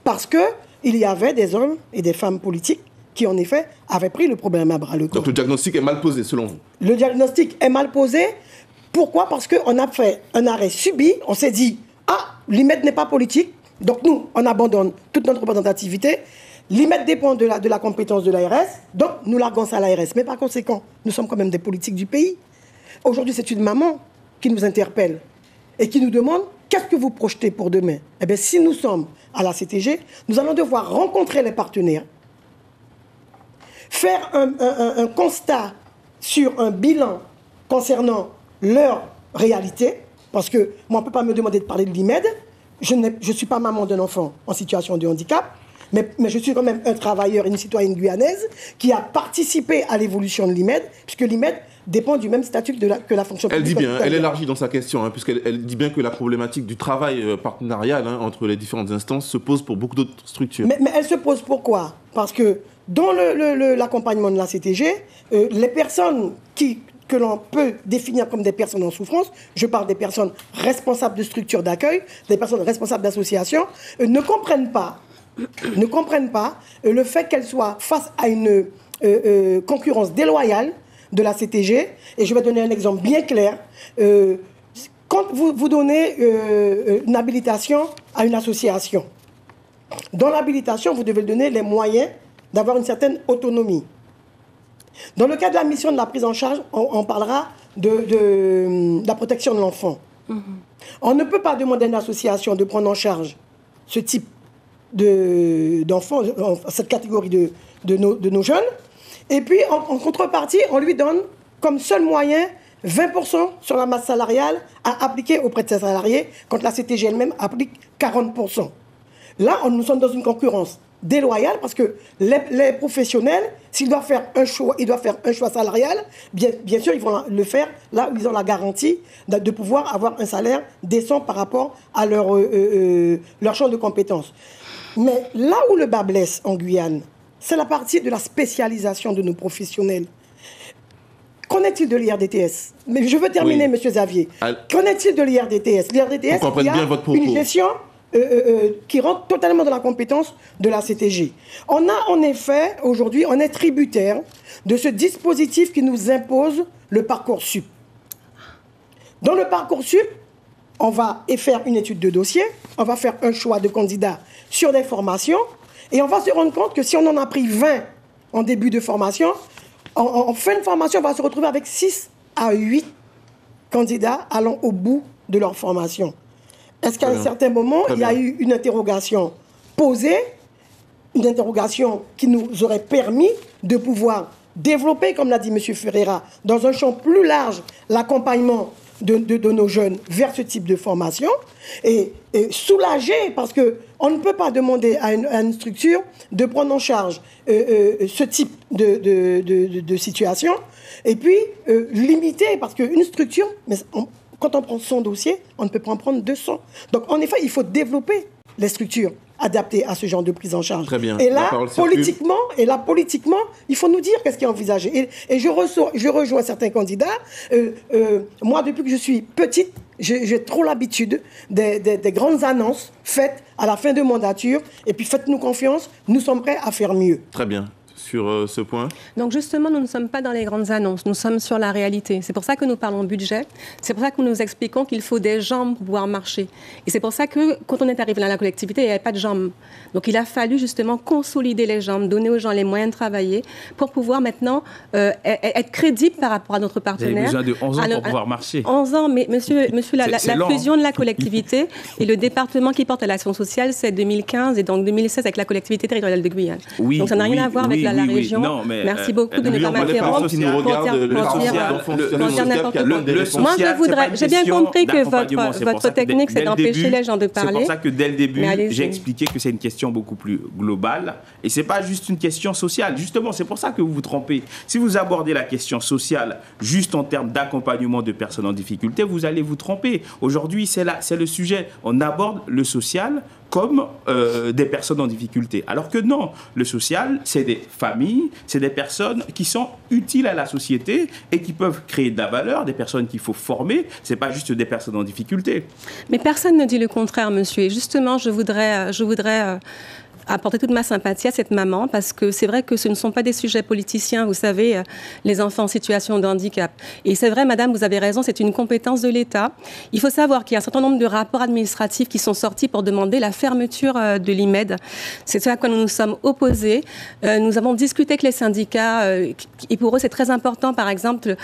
Parce qu'il y avait des hommes et des femmes politiques qui, en effet, avaient pris le problème à bras le corps.
Donc le diagnostic est mal posé, selon vous? Le
diagnostic est mal posé. Pourquoi? Parce qu'on a fait un arrêt subi. On s'est dit, l'IMED n'est pas politique, donc nous, on abandonne toute notre représentativité. L'IMED dépend de la compétence de l'ARS, donc nous larguons ça à l'ARS. Mais par conséquent, nous sommes quand même des politiques du pays. Aujourd'hui, c'est une maman qui nous interpelle et qui nous demande qu'est-ce que vous projetez pour demain. Eh bien, si nous sommes à la CTG, nous allons devoir rencontrer les partenaires faire un constat sur un bilan concernant leur réalité, parce que moi, on ne peut pas me demander de parler de l'IMED. Je ne suis pas maman d'un enfant en situation de handicap, mais je suis quand même un travailleur, une citoyenne guyanaise qui a participé à l'évolution de l'IMED, puisque l'IMED dépend du même statut que la fonction publique.
Elle dit bien, elle élargit dans sa question, puisqu'elle dit bien que la problématique du travail partenarial entre les différentes instances se pose pour beaucoup d'autres structures.
Mais elle se pose pourquoi? Parce que dans l'accompagnement de la CTG, les personnes que l'on peut définir comme des personnes en souffrance, je parle des personnes responsables de structures d'accueil, des personnes responsables d'associations, ne comprennent pas le fait qu'elles soient face à une concurrence déloyale de la CTG. Et je vais donner un exemple bien clair. Quand vous donnez une habilitation à une association, dans l'habilitation, vous devez donner les moyens d'avoir une certaine autonomie. Dans le cas de la mission de la prise en charge, on parlera de la protection de l'enfant. On ne peut pas demander à une association de prendre en charge ce type d'enfants, cette catégorie de nos jeunes. Et puis, en contrepartie, on lui donne comme seul moyen 20% sur la masse salariale à appliquer auprès de ses salariés, quand la CTG elle-même applique 40%. Là, nous sommes dans une concurrence déloyale, parce que les professionnels, s'ils doivent faire un choix, ils doivent faire un choix salarial, bien sûr, ils vont le faire là où ils ont la garantie de pouvoir avoir un salaire décent par rapport à leur champ de compétences. Mais là où le bas blesse en Guyane, c'est la partie de la spécialisation de nos professionnels. Qu'en est-il de l'IRDTS? Mais je veux terminer, Monsieur Xavier. Qu'en est-il de l'IRDTS? L'IRDTS, il y a une gestion qui rentre totalement dans la compétence de la CTG. On a en effet, aujourd'hui, on est tributaire de ce dispositif qui nous impose le Parcoursup. Dans le Parcoursup, on va faire une étude de dossier, on va faire un choix de candidats sur des formations, et on va se rendre compte que si on en a pris 20 en début de formation, en fin de formation, on va se retrouver avec 6 à 8 candidats allant au bout de leur formation. Est-ce qu'à un certain moment, il y a eu une interrogation posée, une interrogation qui nous aurait permis de pouvoir développer, comme l'a dit M. Ferreira, dans un champ plus large, l'accompagnement de nos jeunes vers ce type de formation, et soulager, parce qu'on ne peut pas demander à une structure de prendre en charge ce type de situation, et puis limiter, parce qu'une structure... Quand on prend son dossier, on ne peut pas en prendre 200. Donc, en effet, il faut développer les structures adaptées à ce genre de prise en charge.
Très bien.
Et là, politiquement, il faut nous dire qu'est-ce qui est envisagé. Et je rejoins certains candidats. Moi, depuis que je suis petite, j'ai trop l'habitude des grandes annonces faites à la fin de mandature. Et puis, faites-nous confiance, nous sommes prêts à faire mieux.
Très bien. Sur ce point?
Donc justement, nous ne sommes pas dans les grandes annonces, nous sommes sur la réalité. C'est pour ça que nous parlons budget, c'est pour ça que nous expliquons qu'il faut des jambes pour pouvoir marcher. Et c'est pour ça que quand on est arrivé dans la collectivité, il n'y avait pas de jambes. Donc il a fallu justement consolider les jambes, donner aux gens les moyens de travailler pour pouvoir maintenant être crédible par rapport à notre partenaire.
Vous avez besoin de 11 ans pour pouvoir marcher.
11 ans, mais monsieur la fusion de la collectivité et le département qui porte à l'action sociale, c'est 2015 et donc 2016 avec la collectivité territoriale de Guyane.
Oui,
donc ça n'a rien à voir avec la région.
Non, mais
merci beaucoup de ne pas m'interrompre.
Moi,
je voudrais... J'ai bien compris que votre technique, c'est d'empêcher les gens de parler.
C'est pour ça que dès le début, j'ai expliqué que c'est une question beaucoup plus globale. Et ce n'est pas juste une question sociale. Justement, c'est pour ça que vous vous trompez. Si vous abordez la question sociale juste en termes d'accompagnement de personnes en difficulté, vous allez vous tromper. Aujourd'hui, c'est le sujet. On aborde le social comme des personnes en difficulté. Alors que non, le social, c'est des familles, c'est des personnes qui sont utiles à la société et qui peuvent créer de la valeur, des personnes qu'il faut former, c'est pas juste des personnes en difficulté.
Mais personne ne dit le contraire, monsieur. Et justement, je voudrais apporter toute ma sympathie à cette maman, parce que c'est vrai que ce ne sont pas des sujets politiciens, vous savez, les enfants en situation de handicap. Et c'est vrai, madame, vous avez raison, c'est une compétence de l'État. Il faut savoir qu'il y a un certain nombre de rapports administratifs qui sont sortis pour demander la fermeture de l'IMED. C'est ce à quoi nous nous sommes opposés. Nous avons discuté avec les syndicats, et pour eux, c'est très important, par exemple,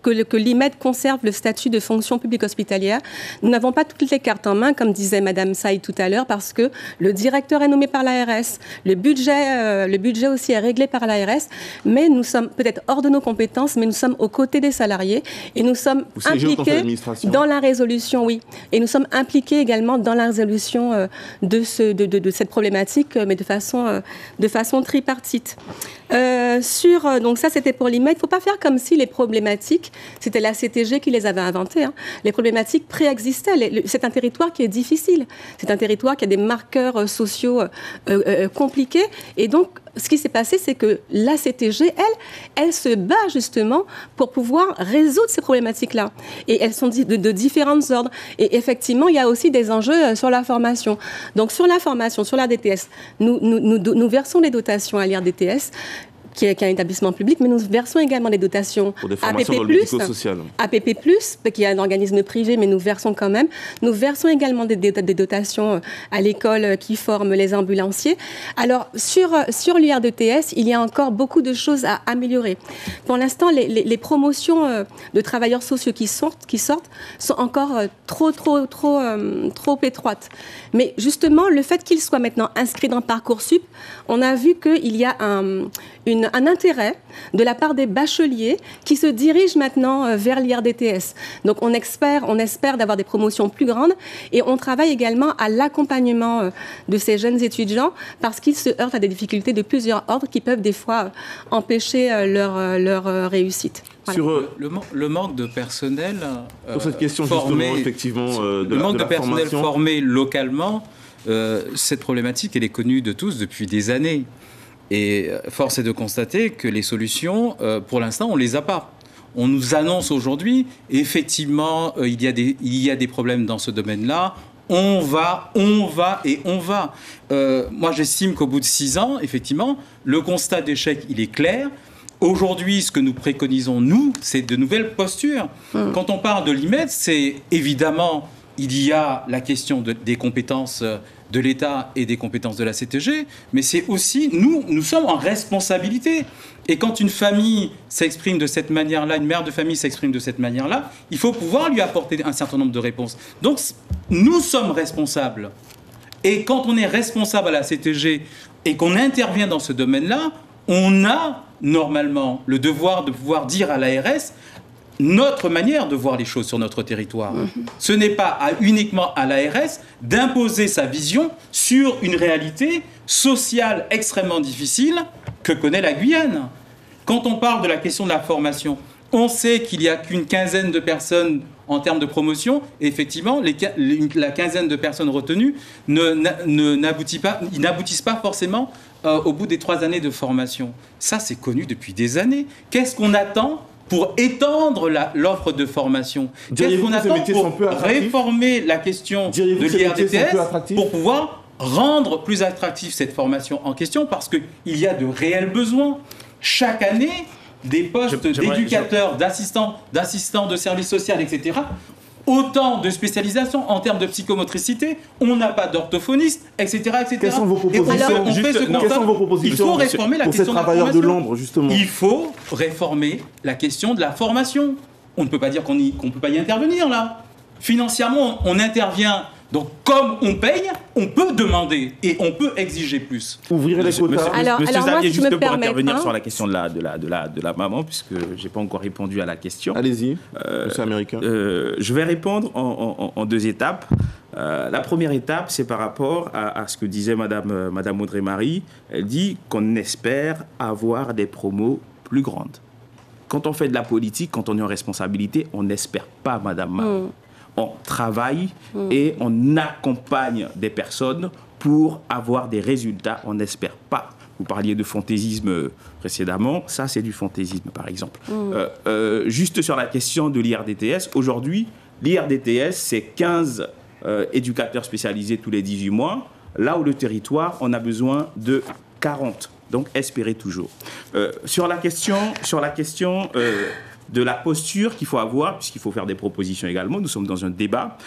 que l'IMED conserve le statut de fonction publique hospitalière. Nous n'avons pas toutes les cartes en main, comme disait madame Saïd tout à l'heure, parce que le directeur est nommé par la l'ARS, le budget aussi est réglé par l'ARS, mais nous sommes peut-être hors de nos compétences, mais nous sommes aux côtés des salariés et nous sommes impliqués dans la résolution, oui. Et nous sommes impliqués également dans la résolution de cette problématique, mais de façon tripartite. Donc ça, c'était pour l'IMED. Il ne faut pas faire comme si les problématiques, c'était la CTG qui les avait inventées. Hein. Les problématiques préexistaient. C'est un territoire qui est difficile. C'est un territoire qui a des marqueurs sociaux compliqués. Et donc, ce qui s'est passé, c'est que la CTG, elle se bat justement pour pouvoir résoudre ces problématiques-là. Et elles sont de différents ordres. Et effectivement, il y a aussi des enjeux sur la formation. Donc, sur la formation, sur l'ARDTS, nous versons des dotations à l'IRDTS, qui est un établissement public, mais nous versons également des dotations
pour des formations dans le médico-social.
APP+, qui est un organisme privé, mais nous versons quand même. Nous versons également des dotations à l'école qui forme les ambulanciers. Alors, sur l'IRDTS, il y a encore beaucoup de choses à améliorer. Pour l'instant, les promotions de travailleurs sociaux qui sortent sont encore trop étroites. Mais justement, le fait qu'ils soient maintenant inscrits dans Parcoursup, on a vu qu'il y a un intérêt de la part des bacheliers qui se dirigent maintenant vers l'IRDTS. Donc on espère d'avoir des promotions plus grandes et on travaille également à l'accompagnement de ces jeunes étudiants parce qu'ils se heurtent à des difficultés de plusieurs ordres qui peuvent des fois empêcher leur réussite. Voilà.
Sur
le manque de personnel
sur cette question formé, justement, effectivement,
le manque de personnel formé localement, cette problématique, elle est connue de tous depuis des années. Et force est de constater que les solutions, pour l'instant, on ne les a pas. On nous annonce aujourd'hui, effectivement, il y a des problèmes dans ce domaine-là. On va. Moi, j'estime qu'au bout de 6 ans, effectivement, le constat d'échec, il est clair. Aujourd'hui, ce que nous préconisons, nous, c'est de nouvelles postures. Quand on parle de l'IMED, c'est évidemment, il y a la question des compétences de l'État et des compétences de la CTG, mais c'est aussi, nous sommes en responsabilité. Et quand une famille s'exprime de cette manière-là, une mère de famille s'exprime de cette manière-là, il faut pouvoir lui apporter un certain nombre de réponses. Donc, nous sommes responsables. Et quand on est responsable à la CTG et qu'on intervient dans ce domaine-là, on a normalement le devoir de pouvoir dire à l'ARS notre manière de voir les choses sur notre territoire. Ce n'est pas uniquement à l'ARS d'imposer sa vision sur une réalité sociale extrêmement difficile que connaît la Guyane. Quand on parle de la question de la formation, on sait qu'il n'y a qu'une quinzaine de personnes en termes de promotion, et effectivement, la quinzaine de personnes retenues n'aboutissent pas forcément au bout des 3 années de formation. Ça, c'est connu depuis des années. Qu'est-ce qu'on attend pour étendre l'offre de formation? Qu'est-ce qu'on attend pour réformer la question de l'IRDTS pour pouvoir rendre plus attractive cette formation en question? Parce qu'il y a de réels besoins. Chaque année, des postes d'éducateurs, d'assistants de services sociaux, etc., autant de spécialisation en termes de psychomotricité, on n'a pas d'orthophoniste, etc., etc.
Quelles sont vos propositions?
Il faut réformer la question de la
formation. De l'ombre, justement.
Il faut réformer la question de la formation. On ne peut pas dire qu'on ne peut pas y intervenir, là. Financièrement, on intervient. Donc, comme on paye, on peut demander et on peut exiger plus.
Ouvrir les quotas.
Monsieur Xavier, juste pour intervenir sur la question de la maman, puisque je n'ai pas encore répondu à la question.
Allez-y, monsieur Américain.
Je vais répondre en 2 étapes. La première étape, c'est par rapport à ce que disait Madame Audrey-Marie. Elle dit qu'on espère avoir des promos plus grandes. Quand on fait de la politique, quand on est en responsabilité, on n'espère pas, Madame Marie. On travaille et on accompagne des personnes pour avoir des résultats. On n'espère pas. Vous parliez de fantaisisme précédemment. Ça, c'est du fantaisisme, par exemple. Juste sur la question de l'IRDTS, aujourd'hui, l'IRDTS, c'est 15 éducateurs spécialisés tous les 18 mois. Là où le territoire, on a besoin de 40. Donc, espérez toujours. Sur la question de la posture qu'il faut avoir, puisqu'il faut faire des propositions également, nous sommes dans un débat,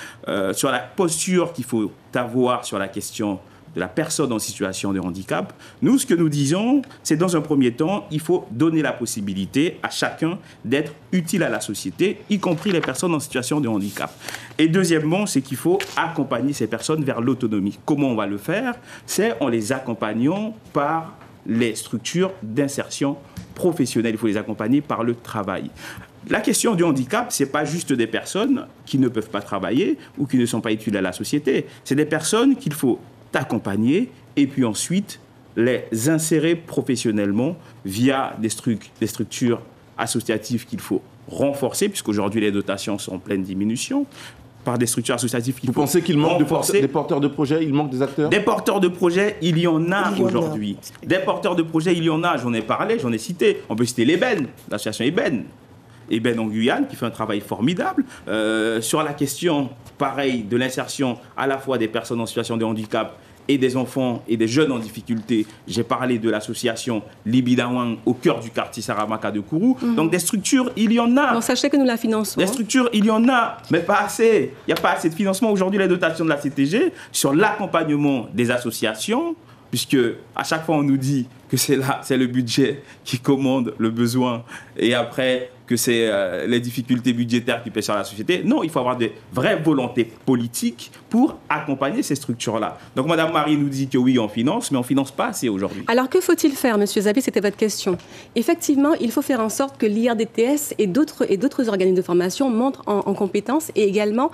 sur la posture qu'il faut avoir sur la question de la personne en situation de handicap. Nous, ce que nous disons, c'est dans un premier temps, il faut donner la possibilité à chacun d'être utile à la société, y compris les personnes en situation de handicap. Et deuxièmement, c'est qu'il faut accompagner ces personnes vers l'autonomie. Comment on va le faire? C'est en les accompagnant par les structures d'insertion professionnelle. Il faut les accompagner par le travail. La question du handicap, ce n'est pas juste des personnes qui ne peuvent pas travailler ou qui ne sont pas utiles à la société. C'est des personnes qu'il faut accompagner et puis ensuite les insérer professionnellement via des structures associatives qu'il faut renforcer, puisqu'aujourd'hui les dotations sont en pleine diminution, par des structures associatives.
Vous pensez qu'il manque des porteurs de projets, il manque des acteurs? Des
porteurs de projets, il y en a aujourd'hui. Des porteurs de projets, il y en a. J'en ai parlé, j'en ai cité. On peut citer l'Eben, l'association Eben en Guyane, qui fait un travail formidable. Sur la question, pareil, de l'insertion à la fois des personnes en situation de handicap et des enfants et des jeunes en difficulté. J'ai parlé de l'association Libidawang au cœur du quartier Saramaka de Kourou. Donc des structures, il y en a.
Donc sachez que nous la finançons.
Des structures, il y en a, mais pas assez. Il n'y a pas assez de financement. Aujourd'hui, les dotations de la CTG sur l'accompagnement des associations, puisque à chaque fois on nous dit que c'est le budget qui commande le besoin et après que c'est les difficultés budgétaires qui pèsent sur la société. Non, il faut avoir des vraies volontés politiques pour accompagner ces structures-là. Donc, Mme Marie nous dit que oui, on finance, mais on ne finance pas assez aujourd'hui.
Alors, que faut-il faire, M. Zabi? C'était votre question. Effectivement, il faut faire en sorte que l'IRDTS et d'autres organismes de formation montrent en compétences et également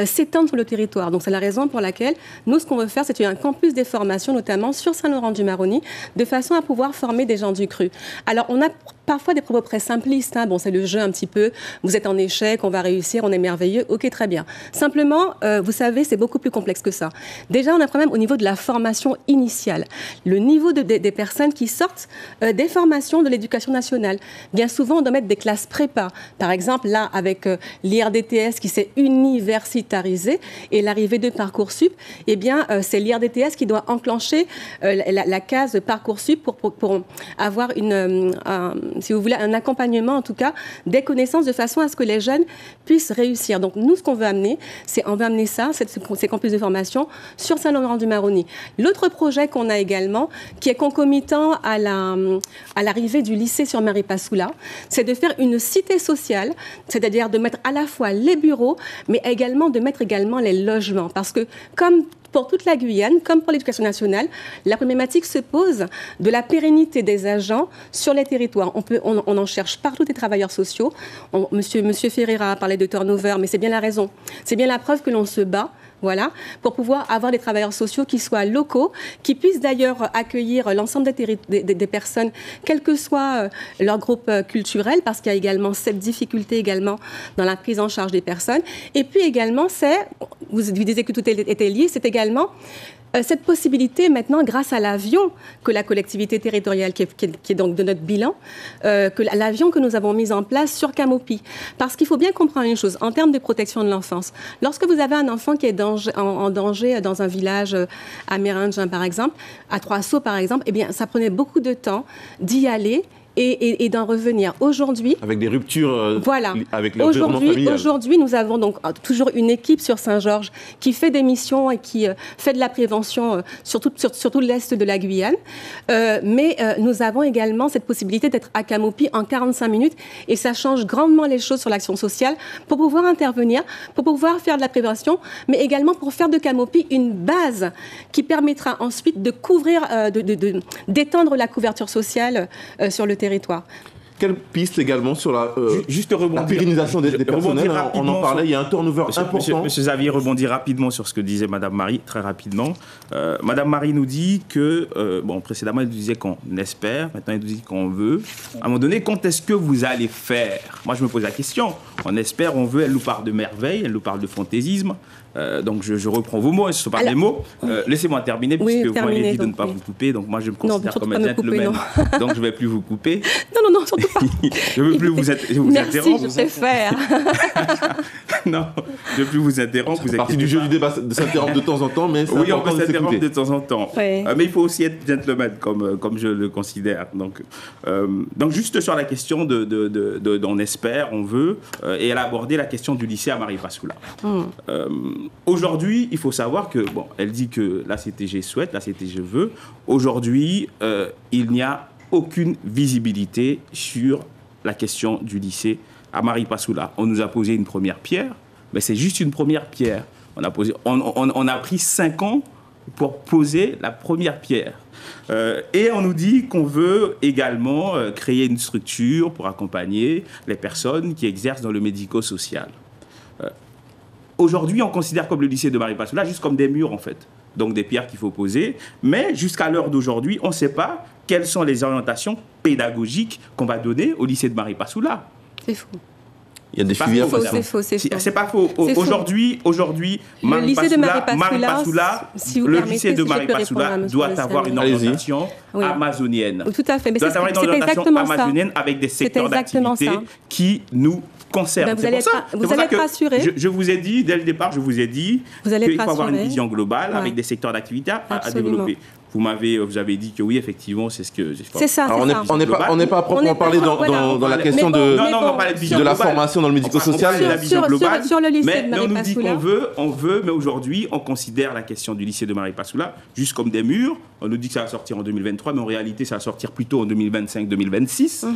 s'étendent sur le territoire. Donc, c'est la raison pour laquelle nous, ce qu'on veut faire, c'est un campus des formations, notamment sur Saint-Laurent-du-Maroni, de façon à pouvoir former des gens du cru. Alors, on a parfois des propos très simplistes. Bon, c'est le jeu un petit peu. Vous êtes en échec, on va réussir, on est merveilleux. OK, très bien. Simplement, vous savez, c'est beaucoup plus complexe que ça. Déjà, on a un problème au niveau de la formation initiale. Le niveau des personnes qui sortent des formations de l'éducation nationale. Bien souvent, on doit mettre des classes prépa. Par exemple, là, avec l'IRDTS qui s'est universitarisé et l'arrivée de Parcoursup, eh bien, c'est l'IRDTS qui doit enclencher la case Parcoursup pour avoir si vous voulez, un accompagnement, en tout cas, des connaissances de façon à ce que les jeunes puissent réussir. Donc, nous, ce qu'on veut amener, on veut amener ces campus de formation sur Saint-Laurent-du-Maroni. L'autre projet qu'on a également, qui est concomitant à l'arrivée du lycée sur Maripasoula, c'est de faire une cité sociale, c'est-à-dire de mettre à la fois les bureaux, mais également de mettre également les logements. Parce que, comme pour toute la Guyane, comme pour l'éducation nationale, la problématique se pose de la pérennité des agents sur les territoires. On en cherche partout des travailleurs sociaux. Monsieur Ferreira a parlé de turnover, mais c'est bien la raison. C'est bien la preuve que l'on se bat, voilà, pour pouvoir avoir des travailleurs sociaux qui soient locaux, qui puissent d'ailleurs accueillir l'ensemble des personnes, quel que soit leur groupe culturel, parce qu'il y a également cette difficulté également dans la prise en charge des personnes. Et puis également, vous disiez que tout était lié, c'est également cette possibilité maintenant, grâce à l'avion que la collectivité territoriale, qui est donc de notre bilan, que l'avion que nous avons mis en place sur Camopi. Parce qu'il faut bien comprendre une chose, en termes de protection de l'enfance. Lorsque vous avez un enfant qui est en danger dans un village amérindien, par exemple, à Trois-Sauts, par exemple, eh bien, ça prenait beaucoup de temps d'y aller et d'en revenir. Aujourd'hui... Avec des ruptures avec l'environnement familial. Aujourd'hui, nous avons donc toujours une équipe sur Saint-Georges qui fait des missions et qui fait de la prévention sur tout l'est de la Guyane. Mais nous avons également cette possibilité d'être à Camopi en 45 minutes et ça change grandement les choses sur l'action sociale pour pouvoir intervenir, pour pouvoir faire de la prévention, mais également pour faire de Camopi une base qui permettra ensuite de couvrir, d'étendre la couverture sociale sur le territoire.
Quelle piste également sur la pérennisation des personnels? On en parlait, il y a un turnover important.
Monsieur Xavier rebondit rapidement sur ce que disait Madame Marie, très rapidement. Madame Marie nous dit que, précédemment, elle nous disait qu'on espère, maintenant elle nous dit qu'on veut. À un moment donné, quand est-ce que vous allez faire? Moi, je me pose la question. On espère, on veut, elle nous parle de merveille, elle nous parle de fantaisisme. Donc, je reprends vos mots, ce ne sont pas mes mots. Laissez-moi terminer, puisque vous m'avez dit de ne pas vous couper. Donc, moi, je me considère comme un gentleman. Donc, je ne vais plus vous couper.
Non, surtout pas.
Je ne veux plus vous interrompre.
Merci, je sais faire.
Non, je ne veux plus vous interrompre.
C'est partie du jeu du débat de s'interrompre de temps en temps, mais
oui, on peut s'interrompre de temps en temps. Ouais. Mais il faut aussi être gentleman, comme je le considère. Donc, juste sur la question on espère, on veut, et elle a abordé la question du lycée à Maripasoula. aujourd'hui, il faut savoir que, bon, elle dit que la CTG souhaite, la CTG veut. Aujourd'hui, il n'y a aucune visibilité sur la question du lycée à Maripasoula. On nous a posé une première pierre, mais c'est juste une première pierre. On a pris 5 ans pour poser la première pierre. Et on nous dit qu'on veut également créer une structure pour accompagner les personnes qui exercent dans le médico-social. Aujourd'hui, on considère comme le lycée de Maripasoula juste comme des murs, en fait. Donc des pierres qu'il faut poser. Mais jusqu'à l'heure d'aujourd'hui, on ne sait pas quelles sont les orientations pédagogiques qu'on va donner au lycée de Maripasoula.
C'est faux.
Il y a des filières.
C'est faux.
C'est pas faux. Aujourd'hui,
le lycée de Maripasoula,
le lycée de Maripasoula doit avoir une orientation amazonienne.
Tout à fait. Mais
doit avoir une orientation amazonienne avec des secteurs d'activité qui nous concernent.
Vous allez être rassuré.
Je vous ai dit, dès le départ, qu'il faut avoir une vision globale avec des secteurs d'activité à développer. Vous avez dit que oui, effectivement, c'est ce que...
C'est ça.
Alors, on n'est pas à proprement parler dans la question de la formation dans le médico-social.
C'est la vision globale.
Sur le lycée de
Mais on nous dit
Maripasoula.
qu'on veut, mais aujourd'hui, on considère la question du lycée de Maripasoula juste comme des murs. On nous dit que ça va sortir en 2023, mais en réalité, ça va sortir plutôt en 2025-2026.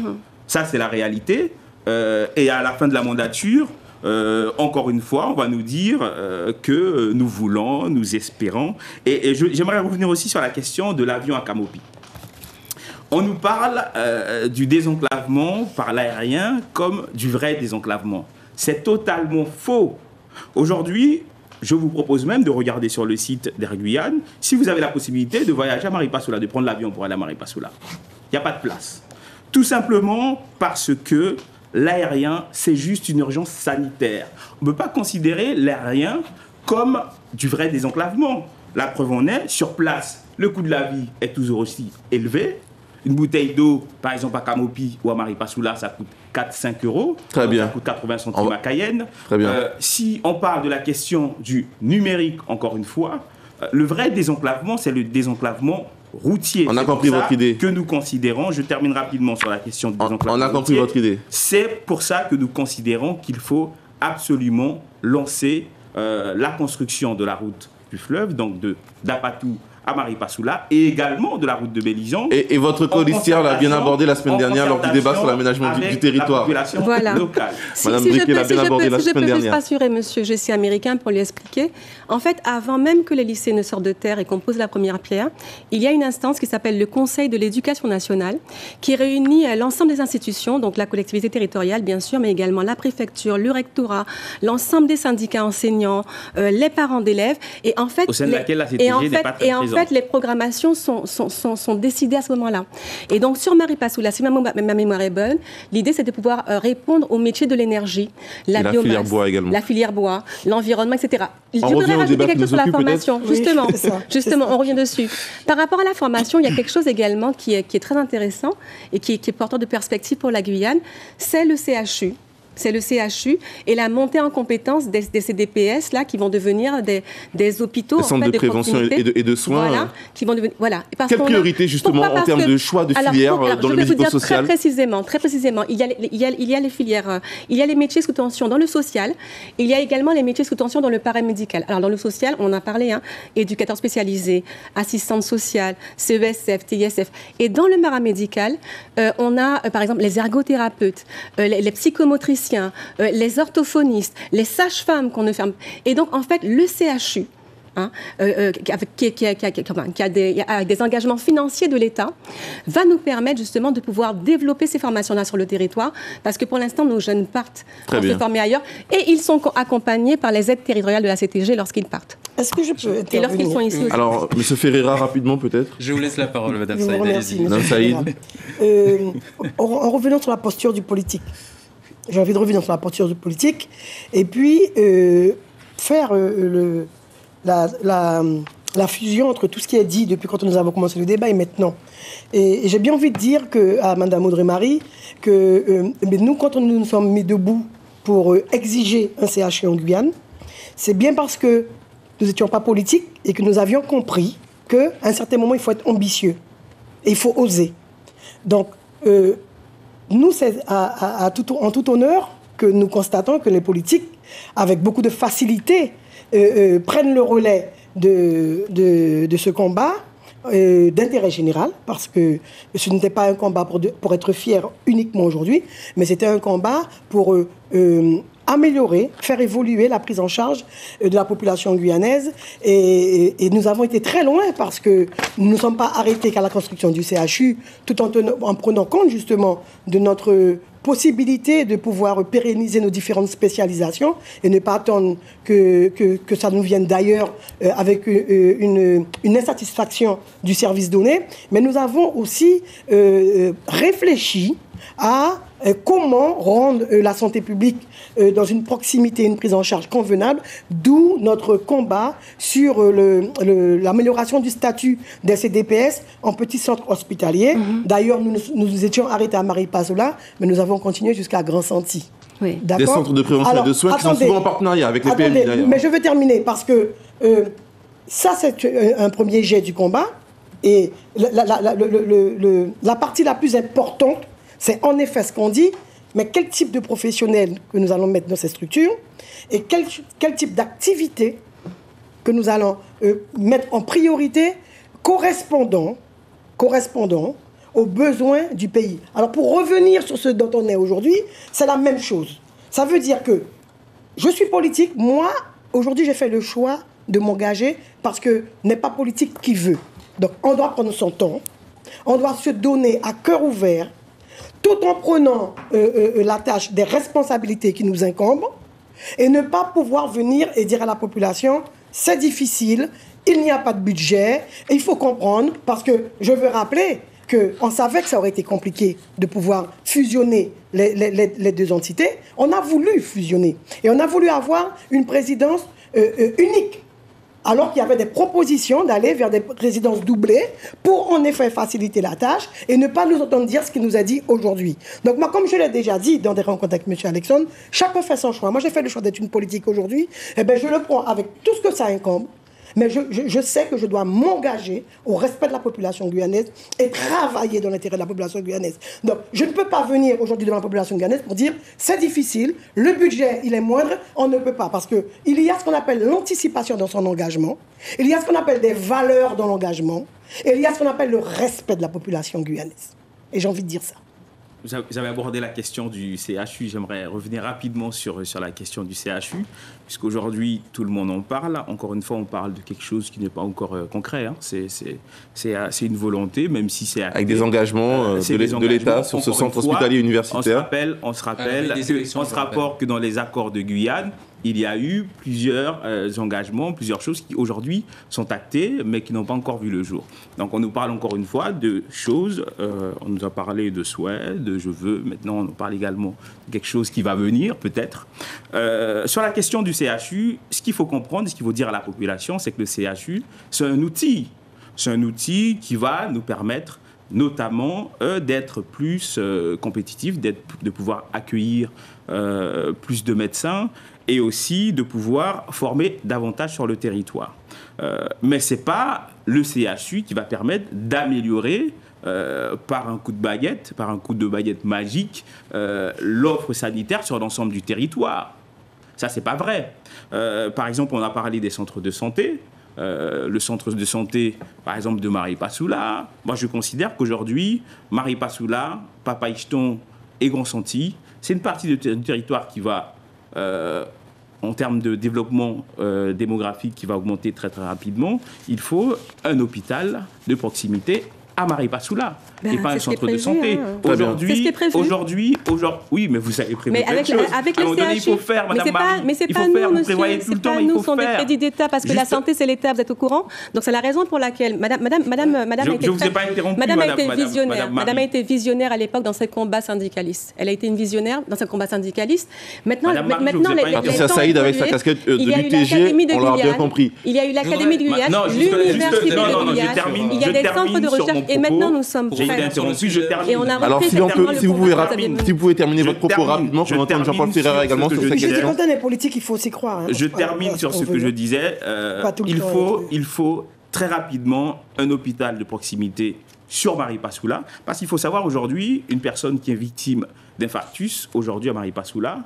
Ça, c'est la réalité. Et à la fin de la mandature, encore une fois, on va nous dire que nous voulons, nous espérons. Et j'aimerais revenir aussi sur la question de l'avion à Camopi. On nous parle du désenclavement par l'aérien comme du vrai désenclavement. C'est totalement faux. Aujourd'hui, je vous propose même de regarder sur le site d'Air Guyane, si vous avez la possibilité de voyager à Maripasoula, de prendre l'avion pour aller à Maripasoula. Il n'y a pas de place. Tout simplement parce que l'aérien, c'est juste une urgence sanitaire. On ne peut pas considérer l'aérien comme du vrai désenclavement. La preuve en est, sur place, le coût de la vie est toujours aussi élevé. Une bouteille d'eau, par exemple à Camopi ou à Maripasoula, ça coûte 4-5 euros.
Très bien.
Ça coûte 80 centimes à Cayenne.
Très bien.
Si on parle de la question du numérique, encore une fois, le vrai désenclavement, c'est le désenclavement routier.
On a compris votre idée.
Que nous considérons, je termine rapidement sur la question du désenclavement
routier. On a compris votre idée.
C'est pour ça que nous considérons qu'il faut absolument lancer la construction de la route du fleuve, donc d'Apatou à Maripasoula, et également de la route de Bélizan.
Et votre codiciaire l'a bien abordé la semaine dernière lors du débat sur l'aménagement du territoire.
Voilà.
Locale. Madame Briquet l'a bien abordé la semaine dernière.
Si je peux juste rassurer monsieur, je suis américain pour lui expliquer. En fait, avant même que les lycées ne sortent de terre et qu'on pose la première pierre, il y a une instance qui s'appelle le Conseil de l'éducation nationale, qui réunit l'ensemble des institutions, donc la collectivité territoriale bien sûr, mais également la préfecture, le rectorat, l'ensemble des syndicats enseignants, les parents d'élèves. Et en fait,
au sein de laquelle la CTG n'est pas très présente.
En fait, les programmations sont décidées à ce moment-là. Et donc, sur Maripasoula, si ma mémoire est bonne, l'idée, c'est de pouvoir répondre aux métiers de l'énergie, la biomasse,
filière bois également.
La filière bois, l'environnement, etc. Je
revient
voudrais
au
rajouter
débat
quelque chose sur la formation.
Oui,
Justement, on revient dessus. Par rapport à la formation, il y a quelque chose également qui est très intéressant et qui est porteur de perspective pour la Guyane, c'est le CHU. C'est le CHU et la montée en compétence des CDPS là, qui vont devenir des hôpitaux.
Des centres de prévention et de soins.
Voilà, qui vont devenir, voilà.
Quelle priorité justement en termes de choix de filières dans le médico-social?
Très précisément, il y a les filières, il y a les métiers sous tension dans le social, il y a également les métiers sous tension dans le paramédical. Alors dans le social, on en a parlé, éducateur spécialisé, assistante sociale, CESF, TISF. Et dans le paramédical, on a par exemple les ergothérapeutes, les psychomotriciens, les orthophonistes, les sages-femmes qu'on ne ferme. Et donc, en fait, le CHU, qui a des engagements financiers de l'État, va nous permettre justement de pouvoir développer ces formations-là sur le territoire, parce que pour l'instant, nos jeunes partent pour se former ailleurs, et ils sont accompagnés par les aides territoriales de la CTG lorsqu'il partent.
Est-ce que je peux intervenir?
Et lorsqu'ils sont ici aussi.
Alors, M. Ferreira, rapidement peut-être.
Je vous laisse la parole, Madame Saïd.
Merci,
Madame Saïd.
En revenant sur la posture du politique, j'ai envie de revenir sur la posture du politique et puis faire la fusion entre tout ce qui est dit depuis quand nous avons commencé le débat et maintenant. Et j'ai bien envie de dire à Mme Audrey-Marie que nous, quand nous nous sommes mis debout pour exiger un CHU en Guyane, c'est bien parce que nous n'étions pas politiques et que nous avions compris qu'à un certain moment, il faut être ambitieux et il faut oser. Donc, nous, c'est en tout honneur que nous constatons que les politiques, avec beaucoup de facilité, prennent le relais de ce combat d'intérêt général, parce que ce n'était pas un combat pour être fier uniquement aujourd'hui, mais c'était un combat pour améliorer, faire évoluer la prise en charge de la population guyanaise. Et nous avons été très loin parce que nous ne sommes pas arrêtés qu'à la construction du CHU, tout en prenant compte justement de notre possibilité de pouvoir pérenniser nos différentes spécialisations et ne pas attendre que ça nous vienne d'ailleurs avec une insatisfaction du service donné. Mais nous avons aussi réfléchi à comment rendre la santé publique dans une proximité, une prise en charge convenable, d'où notre combat sur l'amélioration du statut des CDPS en petits centres hospitaliers. D'ailleurs, nous étions arrêtés à Maripasoula, mais nous avons continué jusqu'à Grand Santi.
Oui.
Des centres de prévention et de soins qui sont souvent en partenariat avec les PMI d'ailleurs.
Mais je veux terminer parce que ça, c'est un premier jet du combat. Et la partie la plus importante, c'est en effet ce qu'on dit, mais quel type de professionnels que nous allons mettre dans ces structures et quel type d'activité que nous allons mettre en priorité correspondant aux besoins du pays. Alors pour revenir sur ce dont on est aujourd'hui, c'est la même chose. Ça veut dire que je suis politique, moi, aujourd'hui j'ai fait le choix de m'engager parce que n'est pas politique qui veut. Donc on doit prendre son temps, on doit se donner à cœur ouvert, tout en prenant la tâche des responsabilités qui nous incombent, et ne pas pouvoir venir et dire à la population, c'est difficile, il n'y a pas de budget, et il faut comprendre, parce que je veux rappeler qu'on savait que ça aurait été compliqué de pouvoir fusionner les deux entités. On a voulu fusionner, et on a voulu avoir une présidence unique. Alors qu'il y avait des propositions d'aller vers des résidences doublées pour en effet faciliter la tâche et ne pas nous entendre dire ce qu'il nous a dit aujourd'hui. Donc moi, comme je l'ai déjà dit dans des rencontres avec M. Alexandre, chacun fait son choix. Moi, j'ai fait le choix d'être une politique aujourd'hui. Eh bien, je le prends avec tout ce que ça incombe. Mais je sais que je dois m'engager au respect de la population guyanaise et travailler dans l'intérêt de la population guyanaise. Donc, je ne peux pas venir aujourd'hui devant la population guyanaise pour dire c'est difficile, le budget il est moindre, on ne peut pas. Parce qu'il y a ce qu'on appelle l'anticipation dans son engagement, il y a ce qu'on appelle des valeurs dans l'engagement, et il y a ce qu'on appelle le respect de la population guyanaise. Et j'ai envie de dire ça.
Vous avez abordé la question du CHU. J'aimerais revenir rapidement sur la question du CHU, puisqu'aujourd'hui, tout le monde en parle. Encore une fois, on parle de quelque chose qui n'est pas encore concret. Hein. C'est une volonté, même si c'est...
Avec des engagements de l'État sur ce centre hospitalier universitaire.
On se rappelle que dans les accords de Guyane, il y a eu plusieurs engagements, plusieurs choses qui aujourd'hui sont actées, mais qui n'ont pas encore vu le jour. Donc on nous parle encore une fois de choses, on nous a parlé de souhaits, de je veux, maintenant on nous parle également de quelque chose qui va venir peut-être. Sur la question du CHU, ce qu'il faut comprendre, ce qu'il faut dire à la population, c'est que le CHU, c'est un outil. C'est un outil qui va nous permettre notamment d'être plus compétitifs, de pouvoir accueillir plus de médecins, et aussi de pouvoir former davantage sur le territoire. Mais ce n'est pas le CHU qui va permettre d'améliorer par un coup de baguette magique, l'offre sanitaire sur l'ensemble du territoire. Ça, ce n'est pas vrai. Par exemple, on a parlé des centres de santé. Le centre de santé, par exemple, de Maripasoula. Moi, je considère qu'aujourd'hui, Maripasoula, Papaïchton et Grand Santi, c'est une partie du territoire qui va... en termes de développement démographique qui va augmenter très très rapidement, il faut un hôpital de proximité à Maripasoula et pas un centre de santé.
Hein.
Aujourd'hui, oui, mais vous avez prévu plein de choses.
Avec
à un moment donné, il faut faire, Madame Marie.
Mais c'est pas nous, monsieur. Vous prévoyez tout le temps, il faut faire. Nous, sont des crédits d'État parce que la santé, c'est l'État, vous êtes au courant. Donc c'est la raison pour laquelle Madame a été visionnaire à l'époque dans ses combats syndicalistes. Elle a été une visionnaire dans ses combats syndicalistes. Maintenant,
Patricia Saïd avec sa casquette de l'UTG, on l'a bien compris.
Il y a eu l'Académie de Guyane, l'Université de Guyane. Il y a des centres de recherche et maintenant nous sommes prêts.
Alors, si vous pouvez terminer votre propos rapidement, pour entendre Jean-Paul Ferreira également sur cette question.
Quand on est politique, il faut s'y croire.
Je termine sur ce que je disais. Il faut très rapidement un hôpital de proximité sur Maripasoula, parce qu'il faut savoir aujourd'hui, une personne qui est victime d'infarctus, aujourd'hui à Maripasoula,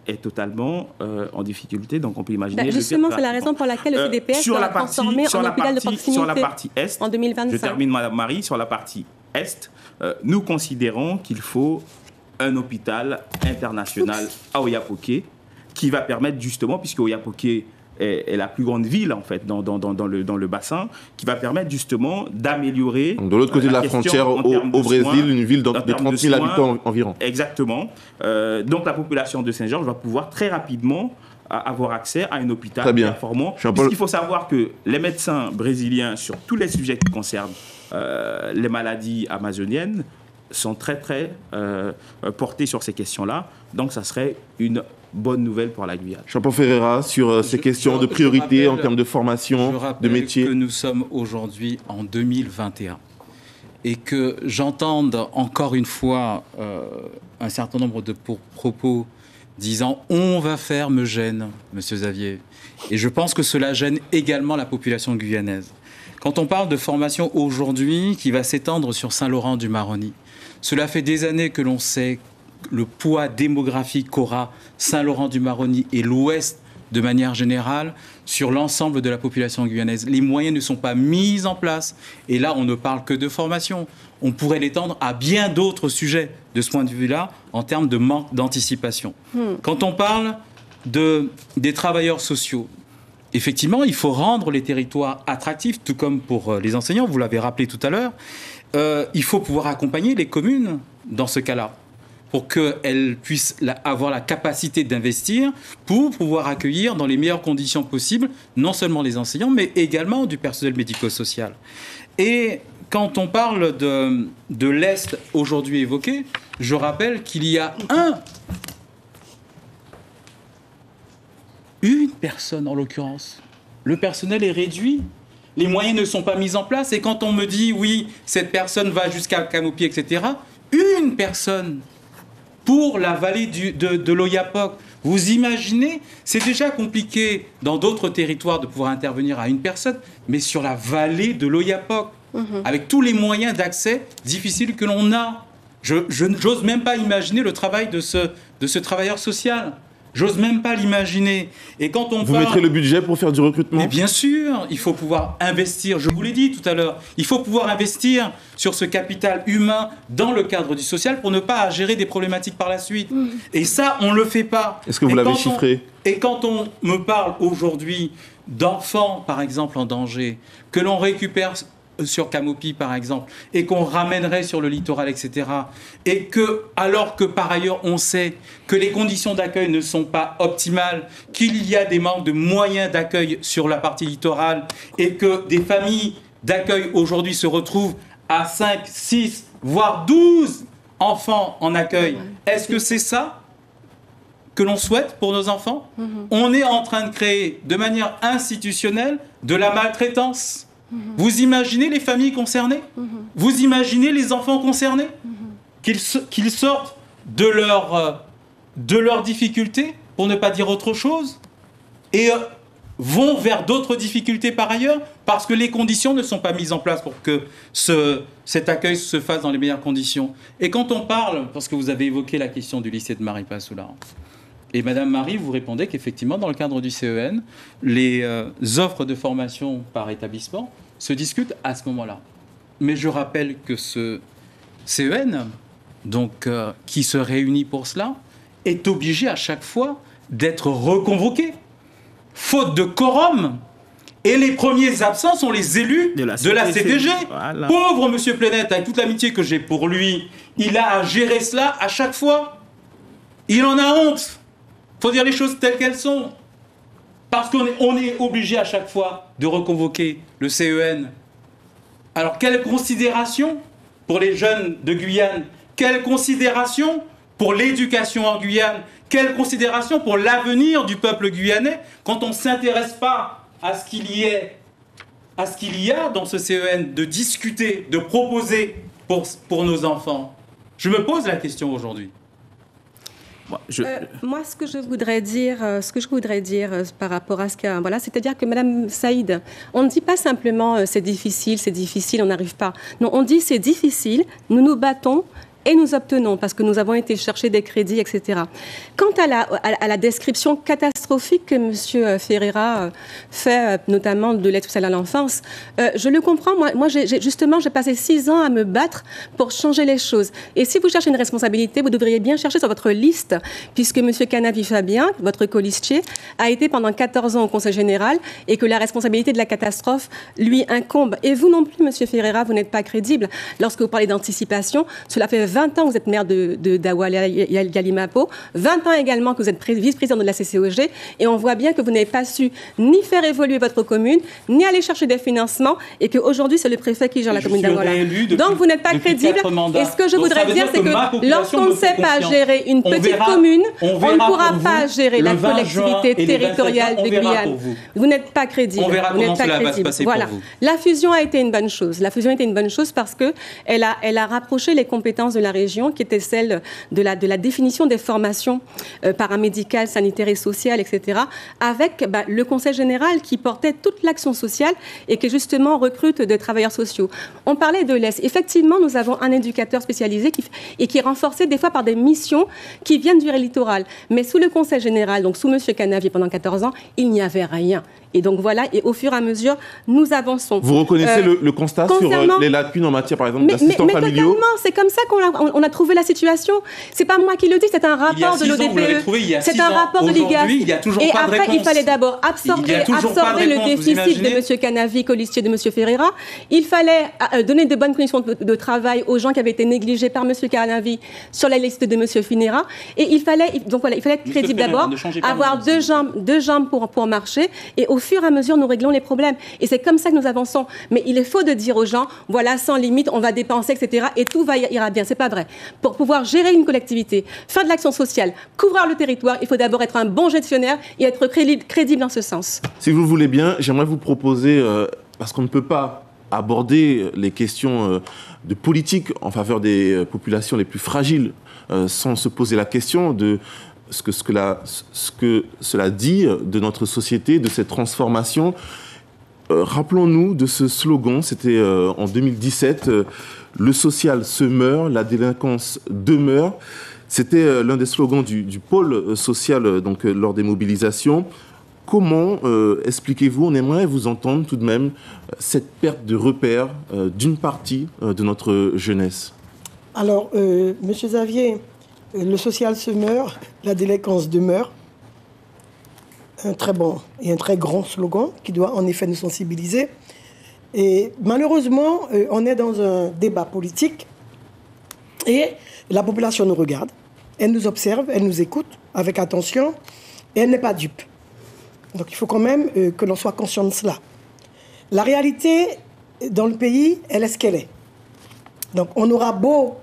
est totalement en difficulté. Donc, on peut imaginer...
Justement, c'est la raison pour laquelle le CDPS sera transformé en hôpital de proximité
sur la partie Est,
en 2025.
Je termine, Madame Marie, sur la partie Est, nous considérons qu'il faut un hôpital international à Oyapoké qui va permettre justement, puisque Oyapoké est la plus grande ville en fait dans le bassin, qui va permettre justement d'améliorer.
De l'autre côté de la frontière au Brésil, une ville de 30 000 habitants environ.
Exactement. Donc la population de Saint-Georges va pouvoir très rapidement avoir accès à un hôpital performant. Puisqu'il faut savoir que les médecins brésiliens sur tous les sujets qui concernent les maladies amazoniennes sont très portés sur ces questions-là. Donc ça serait une bonne nouvelle pour la Guyane.
Jean-Paul Ferreira, sur ces questions de priorité en termes de formation, de métier.
Je rappelle que nous sommes aujourd'hui en 2021 et que j'entende encore une fois un certain nombre de propos disant « on va faire me gêne, Monsieur Xavier ». Et je pense que cela gêne également la population guyanaise. Quand on parle de formation aujourd'hui qui va s'étendre sur Saint-Laurent-du-Maroni, cela fait des années que l'on sait le poids démographique qu'aura Saint-Laurent-du-Maroni et l'Ouest de manière générale sur l'ensemble de la population guyanaise. Les moyens ne sont pas mis en place. Et là, on ne parle que de formation. On pourrait l'étendre à bien d'autres sujets de ce point de vue-là en termes de manque d'anticipation. Quand on parle des travailleurs sociaux, effectivement, il faut rendre les territoires attractifs, tout comme pour les enseignants, vous l'avez rappelé tout à l'heure. Il faut pouvoir accompagner les communes dans ce cas-là, pour qu'elles puissent avoir la capacité d'investir pour pouvoir accueillir dans les meilleures conditions possibles, non seulement les enseignants, mais également du personnel médico-social. Et quand on parle de l'Est aujourd'hui évoqué, je rappelle qu'il y a une personne en l'occurrence. Le personnel est réduit. Les moyens ne sont pas mis en place. Et quand on me dit, oui, cette personne va jusqu'à Camopi, etc., une personne pour la vallée de l'Oyapock. Vous imaginez, c'est déjà compliqué dans d'autres territoires de pouvoir intervenir à une personne, mais sur la vallée de l'Oyapock, avec tous les moyens d'accès difficiles que l'on a. Je n'ose même pas imaginer le travail de ce travailleur social. J'ose même pas l'imaginer. Et quand on
Vous mettrez le budget pour faire du recrutement ?
Mais bien sûr, il faut pouvoir investir. Je vous l'ai dit tout à l'heure. Il faut pouvoir investir sur ce capital humain dans le cadre du social pour ne pas gérer des problématiques par la suite. Et ça, on le fait pas.
Est-ce que vous l'avez chiffré ?
Et quand on me parle aujourd'hui d'enfants, par exemple, en danger, que l'on récupère sur Camopi, par exemple, et qu'on ramènerait sur le littoral, etc. Et que, alors que par ailleurs, on sait que les conditions d'accueil ne sont pas optimales, qu'il y a des manques de moyens d'accueil sur la partie littorale, et que des familles d'accueil aujourd'hui se retrouvent à 5, 6, voire 12 enfants en accueil. Est-ce que c'est ça que l'on souhaite pour nos enfants ? On est en train de créer, de manière institutionnelle, de la maltraitance. Vous imaginez les familles concernées ? Vous imaginez les enfants concernés ? Qu'ils sortent de leurs difficultés, pour ne pas dire autre chose, et vont vers d'autres difficultés par ailleurs, parce que les conditions ne sont pas mises en place pour que cet accueil se fasse dans les meilleures conditions. Et quand on parle, parce que vous avez évoqué la question du lycée de Maripasoula, et Madame Marie, vous répondez qu'effectivement, dans le cadre du CEN, les offres de formation par établissement se discutent à ce moment-là. Mais je rappelle que ce CEN, donc, qui se réunit pour cela, est obligé à chaque fois d'être reconvoqué, faute de quorum. Et les premiers absents sont les élus de la CTG. Voilà. Pauvre Monsieur Plenette, avec toute l'amitié que j'ai pour lui, il a à gérer cela à chaque fois. Il en a honte. Il faut dire les choses telles qu'elles sont. Parce qu'on est obligé à chaque fois de reconvoquer le CEN. Alors, quelle considération pour les jeunes de Guyane? Quelle considération pour l'éducation en Guyane? Quelle considération pour l'avenir du peuple guyanais quand on ne s'intéresse pas à ce qu'il y a dans ce CEN de discuter, de proposer pour nos enfants? Je me pose la question aujourd'hui.
Moi, ce que je voudrais dire par rapport à ce que... Voilà, c'est-à-dire que Madame Saïd, on ne dit pas simplement c'est difficile, on n'arrive pas. Non, on dit c'est difficile, nous nous battons, et nous obtenons, parce que nous avons été chercher des crédits, etc. Quant à la description catastrophique que M. Ferreira fait, notamment de l'aide sociale à l'enfance, je le comprends. Moi j'ai passé 6 ans à me battre pour changer les choses. Et si vous cherchez une responsabilité, vous devriez bien chercher sur votre liste, puisque M. Canavi-Fabien, votre colistier, a été pendant 14 ans au Conseil général et que la responsabilité de la catastrophe lui incombe. Et vous non plus, M. Ferreira, vous n'êtes pas crédible. Lorsque vous parlez d'anticipation, cela fait 20 ans que vous êtes maire d'Awala Yalimapo, 20 ans également que vous êtes vice-président de la CCOG, et on voit bien que vous n'avez pas su ni faire évoluer votre commune, ni aller chercher des financements, et qu'aujourd'hui, c'est le préfet qui gère la commune d'Awala. Donc, vous n'êtes pas crédible. Et ce que je voudrais dire, c'est que lorsqu'on ne sait pas gérer une petite commune, on ne pourra pas gérer la collectivité territoriale de Guyane. Vous n'êtes pas crédible.
On verra comment cela va se passer pour vous.
La fusion a été une bonne chose. La fusion a été une bonne chose parce qu'elle a rapproché les compétences de la région, qui étaient celles de la définition des formations paramédicales, sanitaires et sociales, etc., avec le Conseil général qui portait toute l'action sociale et qui justement recrute des travailleurs sociaux. On parlait de l'Est. Effectivement, nous avons un éducateur spécialisé qui est renforcé des fois par des missions qui viennent du littoral. Mais sous le Conseil général, donc sous M. Canavi pendant 14 ans, il n'y avait rien. Et donc voilà, et au fur et à mesure, nous avançons.
Vous reconnaissez le constat sur les lacunes en matière, par exemple, d'assistants familiaux?
Totalement, c'est comme ça qu'on a trouvé la situation. C'est pas moi qui le dis, c'est un rapport de l'ODPE. C'est un rapport de l'IGAS. Et après, il fallait d'abord absorber le déficit de M. Canavi, colistier de M. Ferreira. Il fallait donner de bonnes conditions de travail aux gens qui avaient été négligés par M. Canavi sur la liste de M. Finera. Et il fallait être crédible d'abord, avoir deux jambes pour marcher. Et au fur et à mesure, nous réglons les problèmes. Et c'est comme ça que nous avançons. Mais il est faux de dire aux gens, voilà, sans limite, on va dépenser, etc. Et tout ira bien. C'est pas vrai. Pour pouvoir gérer une collectivité, faire de l'action sociale, couvrir le territoire, il faut d'abord être un bon gestionnaire et être crédible dans ce sens.
Si vous voulez bien, j'aimerais vous proposer, parce qu'on ne peut pas aborder les questions de politique en faveur des populations les plus fragiles sans se poser la question de ce que cela dit de notre société, de cette transformation. Rappelons-nous de ce slogan, c'était en 2017, le social se meurt, la délinquance demeure. C'était l'un des slogans du pôle social donc, lors des mobilisations. Comment expliquez-vous, on aimerait vous entendre tout de même, cette perte de repères d'une partie de notre jeunesse?
Alors, Monsieur Xavier, le social se meurt, la délinquance demeure. Un très bon et un très grand slogan qui doit en effet nous sensibiliser. Et malheureusement, on est dans un débat politique et la population nous regarde, elle nous observe, elle nous écoute avec attention et elle n'est pas dupe. Donc il faut quand même que l'on soit conscient de cela. La réalité dans le pays, elle est ce qu'elle est. Donc on aura beau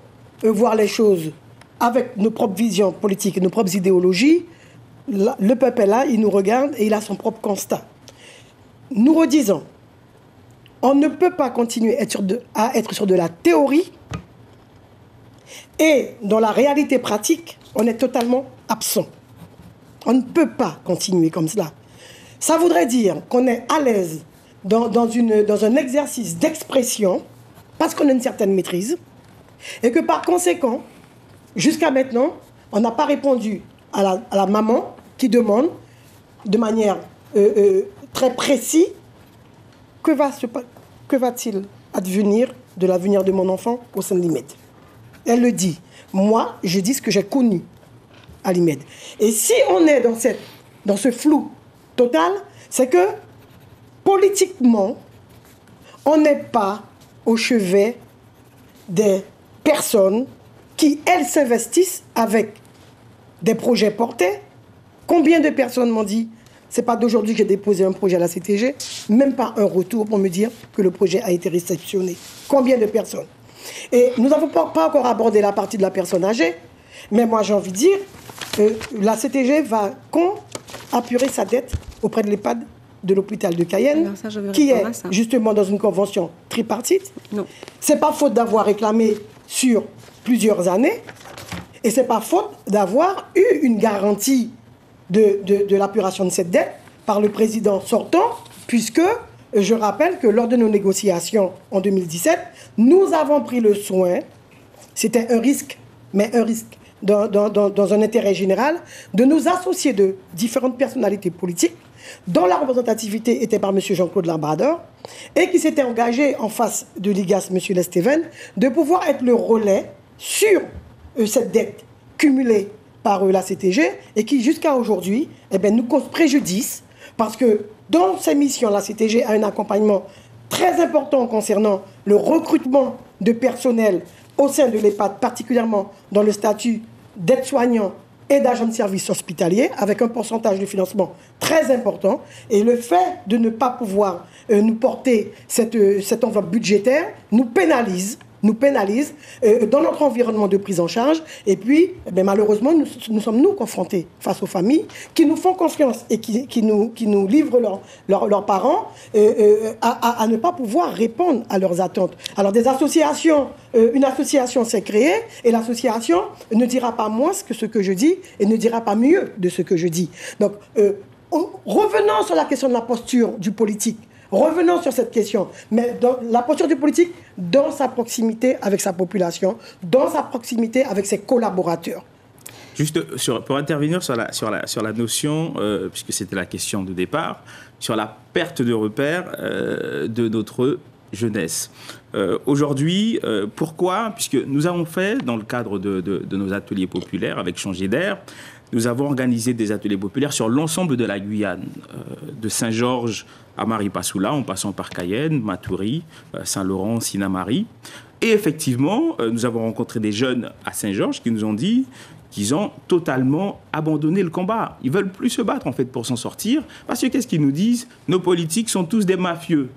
voir les choses avec nos propres visions politiques et nos propres idéologies, le peuple est là, il nous regarde et il a son propre constat. Nous redisons, on ne peut pas continuer à être sur de la théorie et dans la réalité pratique, on est totalement absent. On ne peut pas continuer comme cela. Ça voudrait dire qu'on est à l'aise dans un exercice d'expression parce qu'on a une certaine maîtrise et que par conséquent, jusqu'à maintenant, on n'a pas répondu à la maman qui demande de manière très précise que va-t-il advenir de l'avenir de mon enfant au sein de l'IMED. Elle le dit. Moi, je dis ce que j'ai connu à l'IMED. Et si on est dans ce flou total, c'est que politiquement, on n'est pas au chevet des personnes qui, elles, s'investissent avec des projets portés. Combien de personnes m'ont dit, c'est pas d'aujourd'hui que j'ai déposé un projet à la CTG, même pas un retour pour me dire que le projet a été réceptionné. Combien de personnes? Et nous n'avons pas encore abordé la partie de la personne âgée, mais moi j'ai envie de dire, la CTG va apurer sa dette auprès de l'EHPAD de l'hôpital de Cayenne, qui est justement dans une convention tripartite.
Non.
C'est pas faute d'avoir réclamé sur plusieurs années, et c'est pas faute d'avoir eu une garantie de l'apuration de cette dette par le président sortant, puisque je rappelle que lors de nos négociations en 2017, nous avons pris le soin c'était un risque, mais un risque dans un intérêt général, de nous associer de différentes personnalités politiques dont la représentativité était par M. Jean-Claude Labrador et qui s'était engagé en face de l'IGAS, M. Lesteven, de pouvoir être le relais sur cette dette cumulée par la CTG et qui, jusqu'à aujourd'hui, nous cause préjudice parce que dans ces missions, la CTG a un accompagnement très important concernant le recrutement de personnel au sein de l'EHPAD, particulièrement dans le statut d'aide-soignant et d'agent de service hospitalier, avec un pourcentage de financement très important. Et le fait de ne pas pouvoir nous porter cette enveloppe budgétaire nous pénalise dans notre environnement de prise en charge. Et puis, malheureusement, nous sommes confrontés face aux familles qui nous font confiance et qui nous livrent leurs parents à ne pas pouvoir répondre à leurs attentes. Alors, une association s'est créée et l'association ne dira pas moins que ce que je dis et ne dira pas mieux de ce que je dis. Donc, revenons sur la question de la posture du politique. Revenons sur cette question, mais dans la posture du politique, dans sa proximité avec sa population, dans sa proximité avec ses collaborateurs.
Juste pour intervenir sur la notion, puisque c'était la question de départ, sur la perte de repères de notre jeunesse. Aujourd'hui, pourquoi ? Puisque nous avons fait, dans le cadre de nos ateliers populaires avec Changer d'air, nous avons organisé des ateliers populaires sur l'ensemble de la Guyane, de Saint-Georges à Maripasoula, en passant par Cayenne, Matoury, Saint-Laurent, Sinamari. Et effectivement, nous avons rencontré des jeunes à Saint-Georges qui nous ont dit qu'ils ont totalement abandonné le combat. Ils ne veulent plus se battre, en fait, pour s'en sortir. Parce que qu'est-ce qu'ils nous disent ? Nos politiques sont tous des mafieux.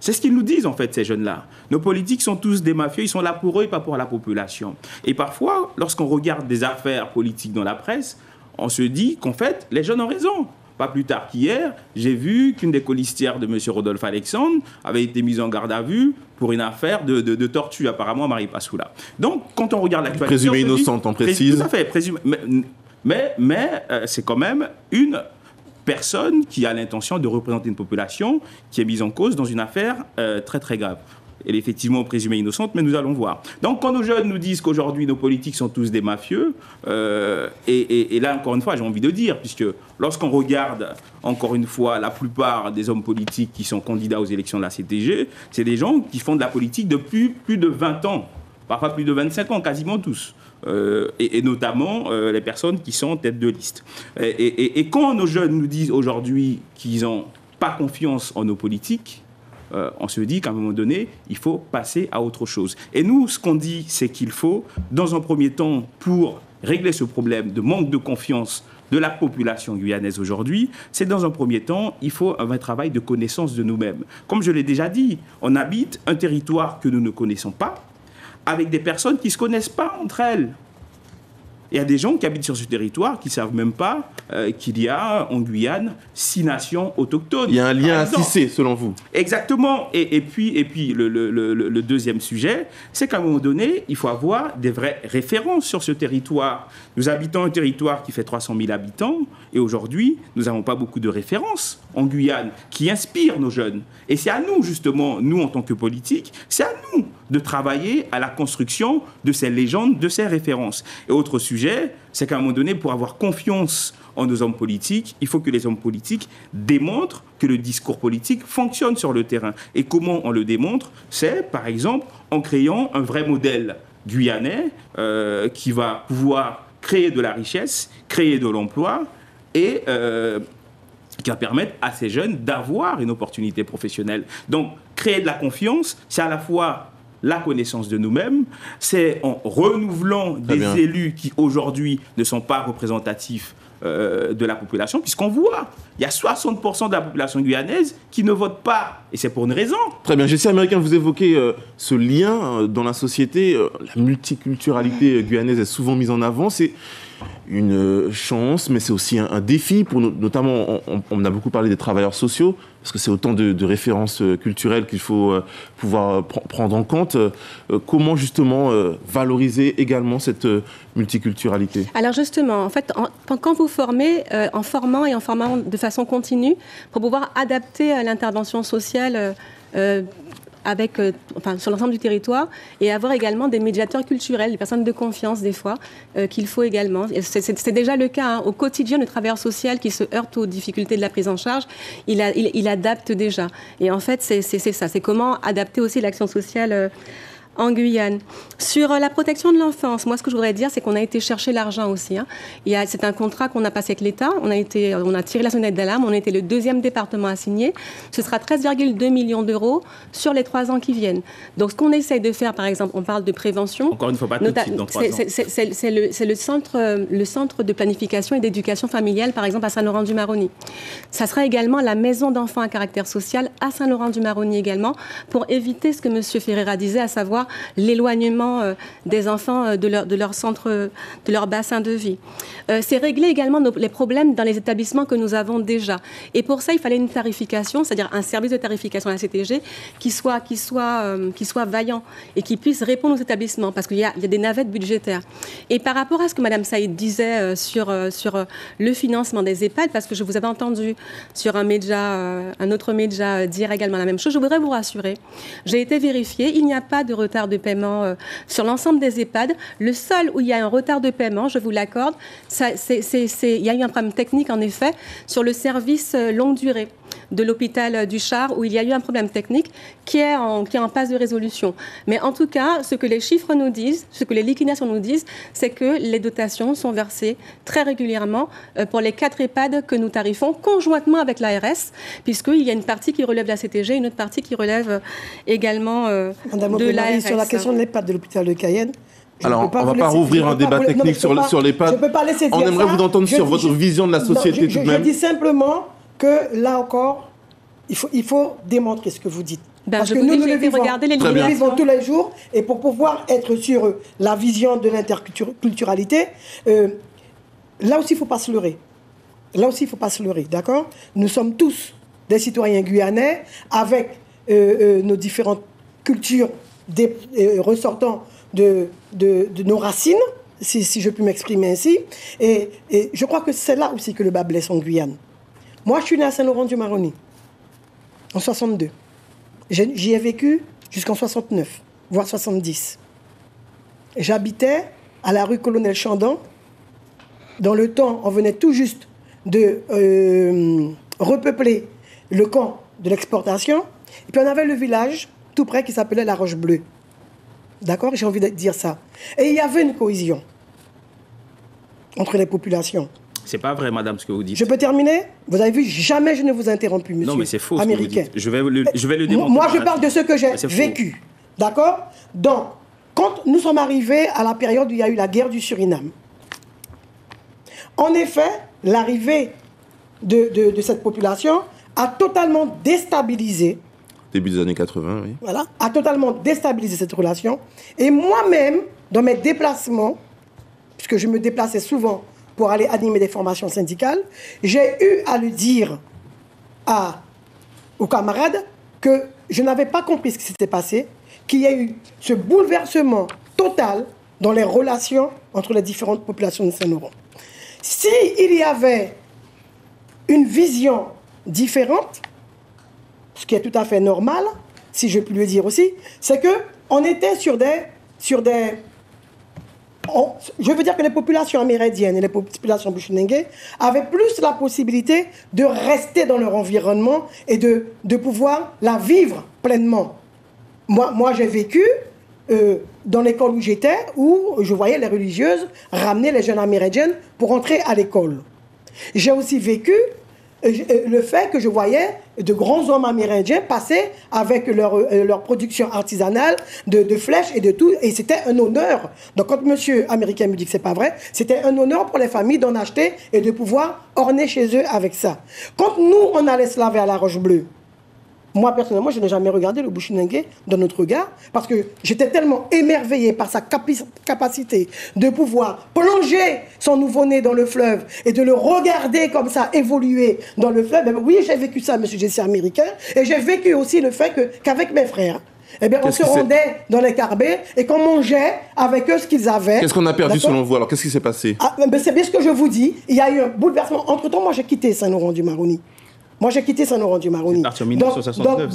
C'est ce qu'ils nous disent, en fait, ces jeunes-là. Nos politiques sont tous des mafieux, ils sont là pour eux et pas pour la population. Et parfois, lorsqu'on regarde des affaires politiques dans la presse, on se dit qu'en fait, les jeunes ont raison. Pas plus tard qu'hier, j'ai vu qu'une des colistières de M. Rodolphe Alexandre avait été mise en garde à vue pour une affaire de tortue, apparemment, à Maripasoula. Donc, quand on regarde l'actualité...
Présumée innocente, on précise.
Tout à fait, présumée. Mais c'est quand même une personne qui a l'intention de représenter une population qui est mise en cause dans une affaire très très grave. Elle est effectivement présumée innocente, mais nous allons voir. Donc quand nos jeunes nous disent qu'aujourd'hui nos politiques sont tous des mafieux, et là encore une fois j'ai envie de dire, puisque lorsqu'on regarde encore une fois la plupart des hommes politiques qui sont candidats aux élections de la CTG, c'est des gens qui font de la politique depuis plus de 20 ans, parfois plus de 25 ans, quasiment tous. Et notamment les personnes qui sont en tête de liste. Et quand nos jeunes nous disent aujourd'hui qu'ils n'ont pas confiance en nos politiques, on se dit qu'à un moment donné, il faut passer à autre chose. Et nous, ce qu'on dit, c'est qu'il faut, dans un premier temps, pour régler ce problème de manque de confiance de la population guyanaise aujourd'hui, c'est dans un premier temps, il faut un vrai travail de connaissance de nous-mêmes. Comme je l'ai déjà dit, on habite un territoire que nous ne connaissons pas, avec des personnes qui ne se connaissent pas entre elles. Il y a des gens qui habitent sur ce territoire qui ne savent même pas qu'il y a en Guyane 6 nations autochtones.
Il y a un lien à tisser, selon vous.
Exactement. Et puis le deuxième sujet, c'est qu'à un moment donné, il faut avoir des vraies références sur ce territoire. Nous habitons un territoire qui fait 300 000 habitants, et aujourd'hui, nous n'avons pas beaucoup de références en Guyane qui inspirent nos jeunes. Et c'est à nous, justement, nous en tant que politiques, c'est à nous de travailler à la construction de ces légendes, de ces références. Et autre sujet, c'est qu'à un moment donné, pour avoir confiance en nos hommes politiques, il faut que les hommes politiques démontrent que le discours politique fonctionne sur le terrain. Et comment on le démontre ? C'est, par exemple, en créant un vrai modèle guyanais qui va pouvoir créer de la richesse, créer de l'emploi et qui va permettre à ces jeunes d'avoir une opportunité professionnelle. Donc, créer de la confiance, c'est à la fois la connaissance de nous-mêmes, c'est en renouvelant des élus qui aujourd'hui ne sont pas représentatifs de la population, puisqu'on voit, il y a 60% de la population guyanaise qui ne vote pas, et c'est pour une raison.
Très bien. Jessie Américain, vous évoquez ce lien dans la société, la multiculturalité guyanaise est souvent mise en avant, c'est une chance, mais c'est aussi un défi, pour nous, notamment, on a beaucoup parlé des travailleurs sociaux, parce que c'est autant de références culturelles qu'il faut pouvoir prendre en compte. Comment justement valoriser également cette multiculturalité ?
Alors justement, en fait, quand vous formez, en formant de façon continue, pour pouvoir adapter l'intervention sociale avec, sur l'ensemble du territoire, et avoir également des médiateurs culturels, des personnes de confiance des fois, qu'il faut également. C'est déjà le cas, hein. Au quotidien, le travailleur social qui se heurte aux difficultés de la prise en charge, il adapte déjà. Et en fait, c'est ça, c'est comment adapter aussi l'action sociale en Guyane. Sur la protection de l'enfance, moi, ce que je voudrais dire, c'est qu'on a été chercher l'argent aussi, hein. C'est un contrat qu'on a passé avec l'État. On a tiré la sonnette d'alarme. On a été le 2e département à signer. Ce sera 13,2 millions d'euros sur les 3 ans qui viennent. Donc, ce qu'on essaye de faire, par exemple, on parle de prévention.
Encore une fois, pas tout de suite, dans 3 ans.
C'est le centre de planification et d'éducation familiale, par exemple, à Saint-Laurent-du-Maroni. Ça sera également la maison d'enfants à caractère social à Saint-Laurent-du-Maroni également, pour éviter ce que M. Ferreira disait, à savoir l'éloignement des enfants de leur centre, de leur bassin de vie. C'est régler également les problèmes dans les établissements que nous avons déjà. Et pour ça, il fallait une tarification, c'est-à-dire un service de tarification à la CTG qui soit vaillant et qui puisse répondre aux établissements, parce qu'il y a des navettes budgétaires. Et par rapport à ce que Mme Saïd disait sur le financement des EHPAD, parce que je vous avais entendu sur un autre média dire également la même chose, je voudrais vous rassurer. J'ai été vérifiée, il n'y a pas de retard de paiement sur l'ensemble des EHPAD. Le seul où il y a un retard de paiement, je vous l'accorde, il y a eu un problème technique, en effet, sur le service longue durée de l'hôpital du Char, où il y a eu un problème technique qui est en passe de résolution. Mais en tout cas, ce que les chiffres nous disent, ce que les liquidations nous disent, c'est que les dotations sont versées très régulièrement pour les 4 EHPAD que nous tarifons conjointement avec l'ARS, puisqu'il y a une partie qui relève de la CTG, une autre partie qui relève également de l'ARS.
Sur la question de l'EHPAD de l'hôpital de Cayenne,
alors, on ne va pas rouvrir un débat technique sur l'EHPAD.
Je ne peux pas laisser dire
on aimerait vous entendre sur votre vision de la société tout de même.
Je dis simplement que, là encore, il faut démontrer ce que vous dites. Parce que nous le vivons tous les jours, et pour pouvoir être sur la vision de l'interculturalité, là aussi, il ne faut pas se leurrer. D'accord ? Nous sommes tous des citoyens guyanais, avec nos différentes cultures ressortant de nos racines, si je puis m'exprimer ainsi. Et je crois que c'est là aussi que le bas blesse en Guyane. Moi, je suis né à Saint-Laurent-du-Maroni, en 62. J'y ai vécu jusqu'en 69, voire 70. J'habitais à la rue Colonel Chandon. Dans le temps, on venait tout juste de repeupler le camp de l'exportation. Et puis on avait le village tout près qui s'appelait La Roche-Bleue. D'accord ? J'ai envie de dire ça. Et il y avait une cohésion entre les populations.
C'est pas vrai, madame, ce que vous dites.
Je peux terminer ? Vous avez vu, jamais je ne vous ai interrompu, monsieur.
Non, mais c'est faux,
américain.
Ce que vous dites. Je vais le démontrer.
Moi, je parle de ce que j'ai vécu. D'accord ? Donc, quand nous sommes arrivés à la période où il y a eu la guerre du Suriname, en effet, l'arrivée de cette population a totalement déstabilisé.
Début des années 80, oui.
Voilà, a totalement déstabilisé cette relation. Et moi-même, dans mes déplacements, puisque je me déplaçais souvent pour aller animer des formations syndicales, j'ai eu à le dire aux camarades que je n'avais pas compris ce qui s'était passé, qu'il y a eu ce bouleversement total dans les relations entre les différentes populations de Saint-Laurent. S'il y avait une vision différente, ce qui est tout à fait normal, si je puis le dire aussi, c'est qu'on était sur des je veux dire que les populations amérindiennes et les populations bushinengue avaient plus la possibilité de rester dans leur environnement et de pouvoir la vivre pleinement. Moi j'ai vécu dans l'école où j'étais, où je voyais les religieuses ramener les jeunes amérindiennes pour entrer à l'école. J'ai aussi vécu le fait que je voyais de grands hommes amérindiens passer avec leur production artisanale de flèches et de tout, et c'était un honneur. Donc quand monsieur américain me dit que c'est pas vrai, c'était un honneur pour les familles d'en acheter et de pouvoir orner chez eux avec ça. Quand nous, on allait se laver à la Roche-Bleue, moi, personnellement, je n'ai jamais regardé le bushinengue dans notre regard parce que j'étais tellement émerveillée par sa capacité de pouvoir plonger son nouveau-né dans le fleuve et de le regarder comme ça évoluer dans le fleuve. Oui, j'ai vécu ça, monsieur Jessie américain, et j'ai vécu aussi le fait qu'avec mes frères, on se rendait dans les carbets et qu'on mangeait avec eux ce qu'ils avaient.
Qu'est-ce qu'on a perdu selon vous? Alors, qu'est-ce qui s'est passé?
C'est bien ce que je vous dis. Il y a eu un bouleversement. Entre-temps, moi, j'ai quitté Saint-Laurent-du-Maroni. Moi, j'ai quitté Saint-Laurent-du-Maroni.
C'est parti en 1969.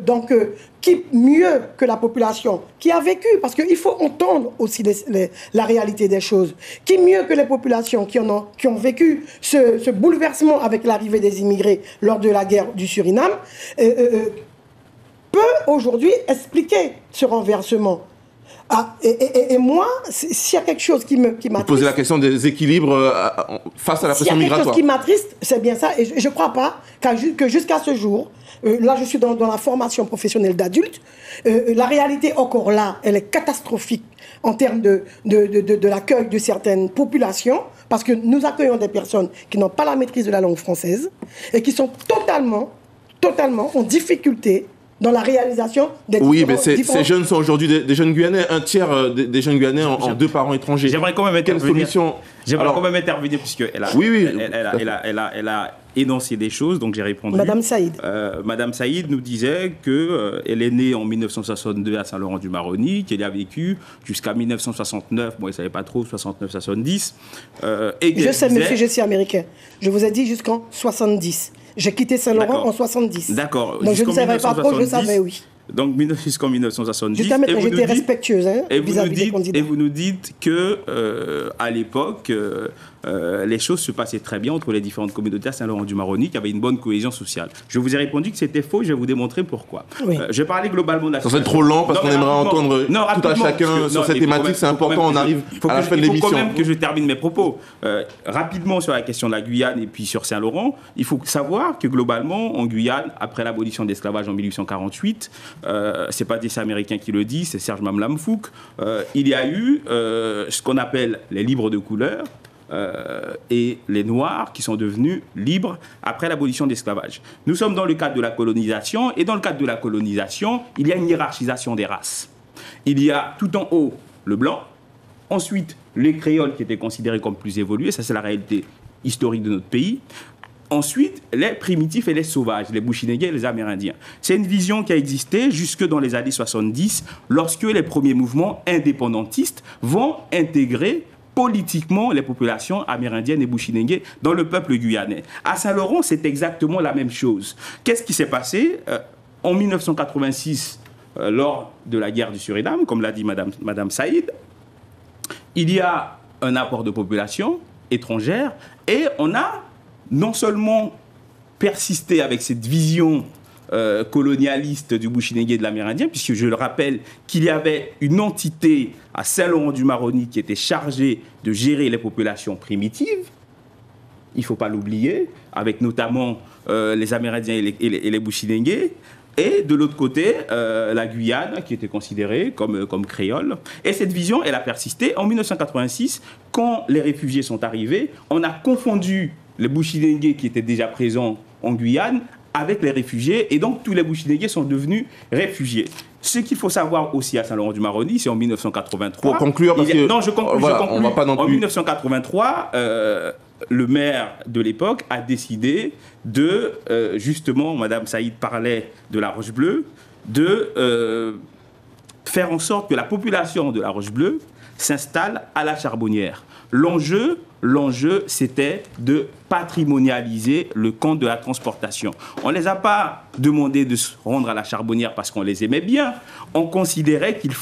Donc, qui mieux que la population qui a vécu, parce qu'il faut entendre aussi la réalité des choses, qui mieux que les populations qui ont vécu ce bouleversement avec l'arrivée des immigrés lors de la guerre du Suriname, peut aujourd'hui expliquer ce renversement. Et moi, s'il y a quelque chose qui m'attriste...
Vous posez la question des équilibres face à la pression migratoire.
S'il y a quelque chose qui m'attriste, c'est bien ça. Et je ne crois pas que jusqu'à ce jour, là je suis dans la formation professionnelle d'adulte, la réalité encore là, elle est catastrophique en termes de l'accueil de certaines populations, parce que nous accueillons des personnes qui n'ont pas la maîtrise de la langue française et qui sont totalement en difficulté dans la réalisation des
Oui, mais ces jeunes sont aujourd'hui des jeunes Guyanais, un tiers des jeunes Guyanais ont 2 parents étrangers.
J'aimerais quand même intervenir. J'aimerais quand même intervenir puisqu'elle a énoncé des choses, donc j'ai répondu.
Madame Saïd.
Madame Saïd nous disait qu'elle est née en 1962 à Saint-Laurent-du-Maroni, qu'elle a vécu jusqu'à 1969, bon, elle ne savait pas trop, 69-70.
Je sais, monsieur, je suis américain. Je vous ai dit jusqu'en 70. J'ai quitté Saint-Laurent en 70.
D'accord.
Donc je ne savais pas trop, je savais, oui.
Donc jusqu'en 1970.
Jusqu'à maintenant, j'étais respectueuse vis-à-vis des candidats.
Et vous nous dites que à l'époque, les choses se passaient très bien entre les différentes communautés à Saint-Laurent-du-Maroni, qu'il y avait une bonne cohésion sociale. Je vous ai répondu que c'était faux, je vais vous démontrer pourquoi.
Oui.
Je vais parler globalement de la
situation. Ça serait trop lent parce qu'on aimerait entendre tout à chacun sur cette thématique, c'est important, on arrive à la fin de l'émission.
Il faut quand même que je termine mes propos. Rapidement sur la question de la Guyane et puis sur Saint-Laurent, il faut savoir que globalement, en Guyane, après l'abolition de l'esclavage en 1848, c'est pas des Américains qui le disent, c'est Serge Mamlamfouk, il y a eu ce qu'on appelle les libres de couleur, et les Noirs qui sont devenus libres après l'abolition de l'esclavage. Nous sommes dans le cadre de la colonisation, et dans le cadre de la colonisation, il y a une hiérarchisation des races. Il y a tout en haut le blanc, ensuite les créoles qui étaient considérés comme plus évolués, ça c'est la réalité historique de notre pays. Ensuite, les primitifs et les sauvages, les Bushinengués et les Amérindiens. C'est une vision qui a existé jusque dans les années 70, lorsque les premiers mouvements indépendantistes vont intégrer politiquement les populations amérindiennes et bushinengués dans le peuple guyanais. À Saint-Laurent, c'est exactement la même chose. Qu'est-ce qui s'est passé en 1986, lors de la guerre du Suriname, comme l'a dit Madame Saïd, il y a un apport de population étrangère et on a non seulement persisté avec cette vision colonialiste du Bushinengué et de l'Amérindien, puisque je le rappelle qu'il y avait une entité à Saint-Laurent-du-Maroni qui était chargée de gérer les populations primitives, il ne faut pas l'oublier, avec notamment les Amérindiens et les Bushinengués, et de l'autre côté, la Guyane, qui était considérée comme créole. Et cette vision, elle a persisté. En 1986, quand les réfugiés sont arrivés, on a confondu les Bushinengués qui étaient déjà présents en Guyane avec les réfugiés, et donc tous les Bushinengués sont devenus réfugiés. Ce qu'il faut savoir aussi à Saint-Laurent-du-Maroni, c'est en 1983...
Pour conclure, parce que...
Non, je conclue.
On va pas non plus...
En 1983, le maire de l'époque a décidé de, justement, Madame Saïd parlait de la Roche-Bleue, de faire en sorte que la population de la Roche-Bleue s'installe à la Charbonnière. L'enjeu, c'était de patrimonialiser le camp de la transportation. On ne les a pas demandé de se rendre à la Charbonnière parce qu'on les aimait bien. On considérait qu'il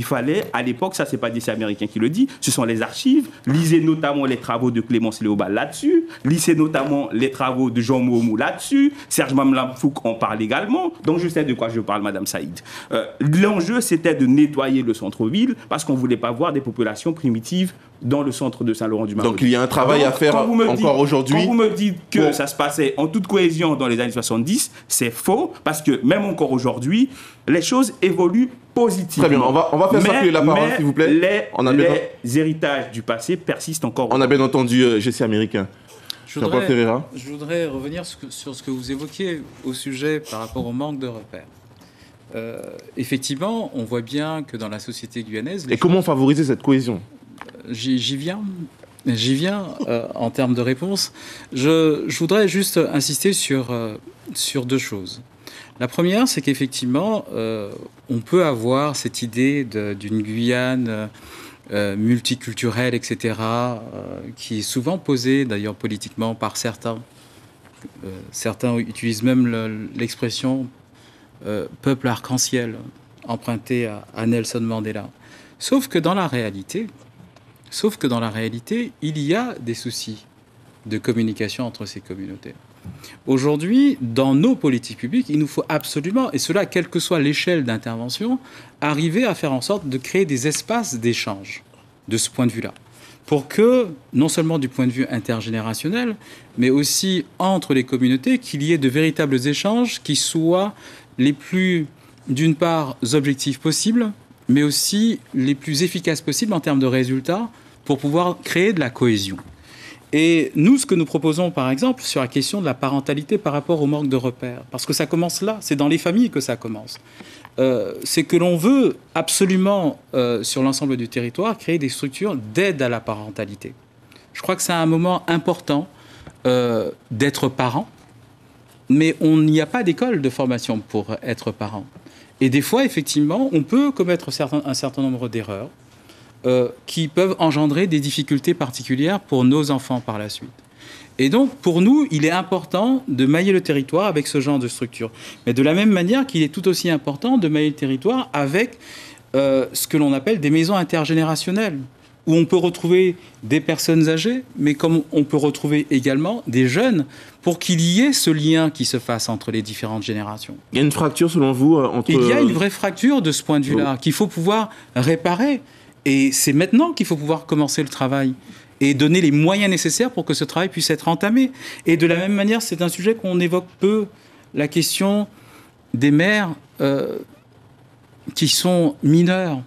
fallait, à l'époque, ça c'est pas des Américains qui le disent, ce sont les archives. Lisez notamment les travaux de Clémence Léobal là-dessus. Lisez notamment les travaux de Jean Moumou là-dessus. Serge Mamlamfouk en parle également. Donc je sais de quoi je parle, Madame Saïd. L'enjeu, c'était de nettoyer le centre-ville parce qu'on ne voulait pas voir des populations primitives dans le centre de Saint-Laurent-du-Maroni.
Donc il y a un travail à faire encore aujourd'hui.
Quand vous me dites que ça se passait en toute cohésion dans les années 70, c'est faux, parce que même encore aujourd'hui, les choses évoluent positivement.
Très bien, on va faire circuler la parole, s'il vous plaît.
Les héritages du passé persistent encore.
On a bien entendu Jessie Américain.
Je voudrais revenir sur ce que vous évoquiez au sujet par rapport au manque de repères. Effectivement, on voit bien que dans la société guyanaise...
Et comment favoriser cette cohésion ?
J'y viens en termes de réponse. Je voudrais juste insister sur deux choses. La première, c'est qu'effectivement, on peut avoir cette idée d'une Guyane multiculturelle, etc., qui est souvent posée, d'ailleurs, politiquement par certains. Certains utilisent même l'expression peuple arc-en-ciel, empruntée à Nelson Mandela. Sauf que dans la réalité, il y a des soucis de communication entre ces communautés. Aujourd'hui, dans nos politiques publiques, il nous faut absolument, et cela quelle que soit l'échelle d'intervention, arriver à faire en sorte de créer des espaces d'échange de ce point de vue-là. Pour que, non seulement du point de vue intergénérationnel, mais aussi entre les communautés, qu'il y ait de véritables échanges qui soient les plus, d'une part, objectifs possibles, mais aussi les plus efficaces possibles en termes de résultats pour pouvoir créer de la cohésion. Et nous, ce que nous proposons, par exemple, sur la question de la parentalité par rapport au manque de repères, parce que ça commence là, c'est dans les familles que ça commence, c'est que l'on veut absolument, sur l'ensemble du territoire, créer des structures d'aide à la parentalité. Je crois que c'est un moment important d'être parent, mais il n'y a pas d'école de formation pour être parent. Et des fois, effectivement, on peut commettre un certain nombre d'erreurs qui peuvent engendrer des difficultés particulières pour nos enfants par la suite. Et donc, pour nous, il est important de mailler le territoire avec ce genre de structure. Mais de la même manière qu'il est tout aussi important de mailler le territoire avec ce que l'on appelle des maisons intergénérationnelles, où on peut retrouver des personnes âgées, mais comme on peut retrouver également des jeunes, pour qu'il y ait ce lien qui se fasse entre les différentes générations.
Il y a une fracture, selon vous, entre...
Il y a une vraie fracture de ce point de vue-là, qu'il faut pouvoir réparer. Et c'est maintenant qu'il faut pouvoir commencer le travail et donner les moyens nécessaires pour que ce travail puisse être entamé. Et de la même manière, c'est un sujet qu'on évoque peu, la question des mères qui sont mineures.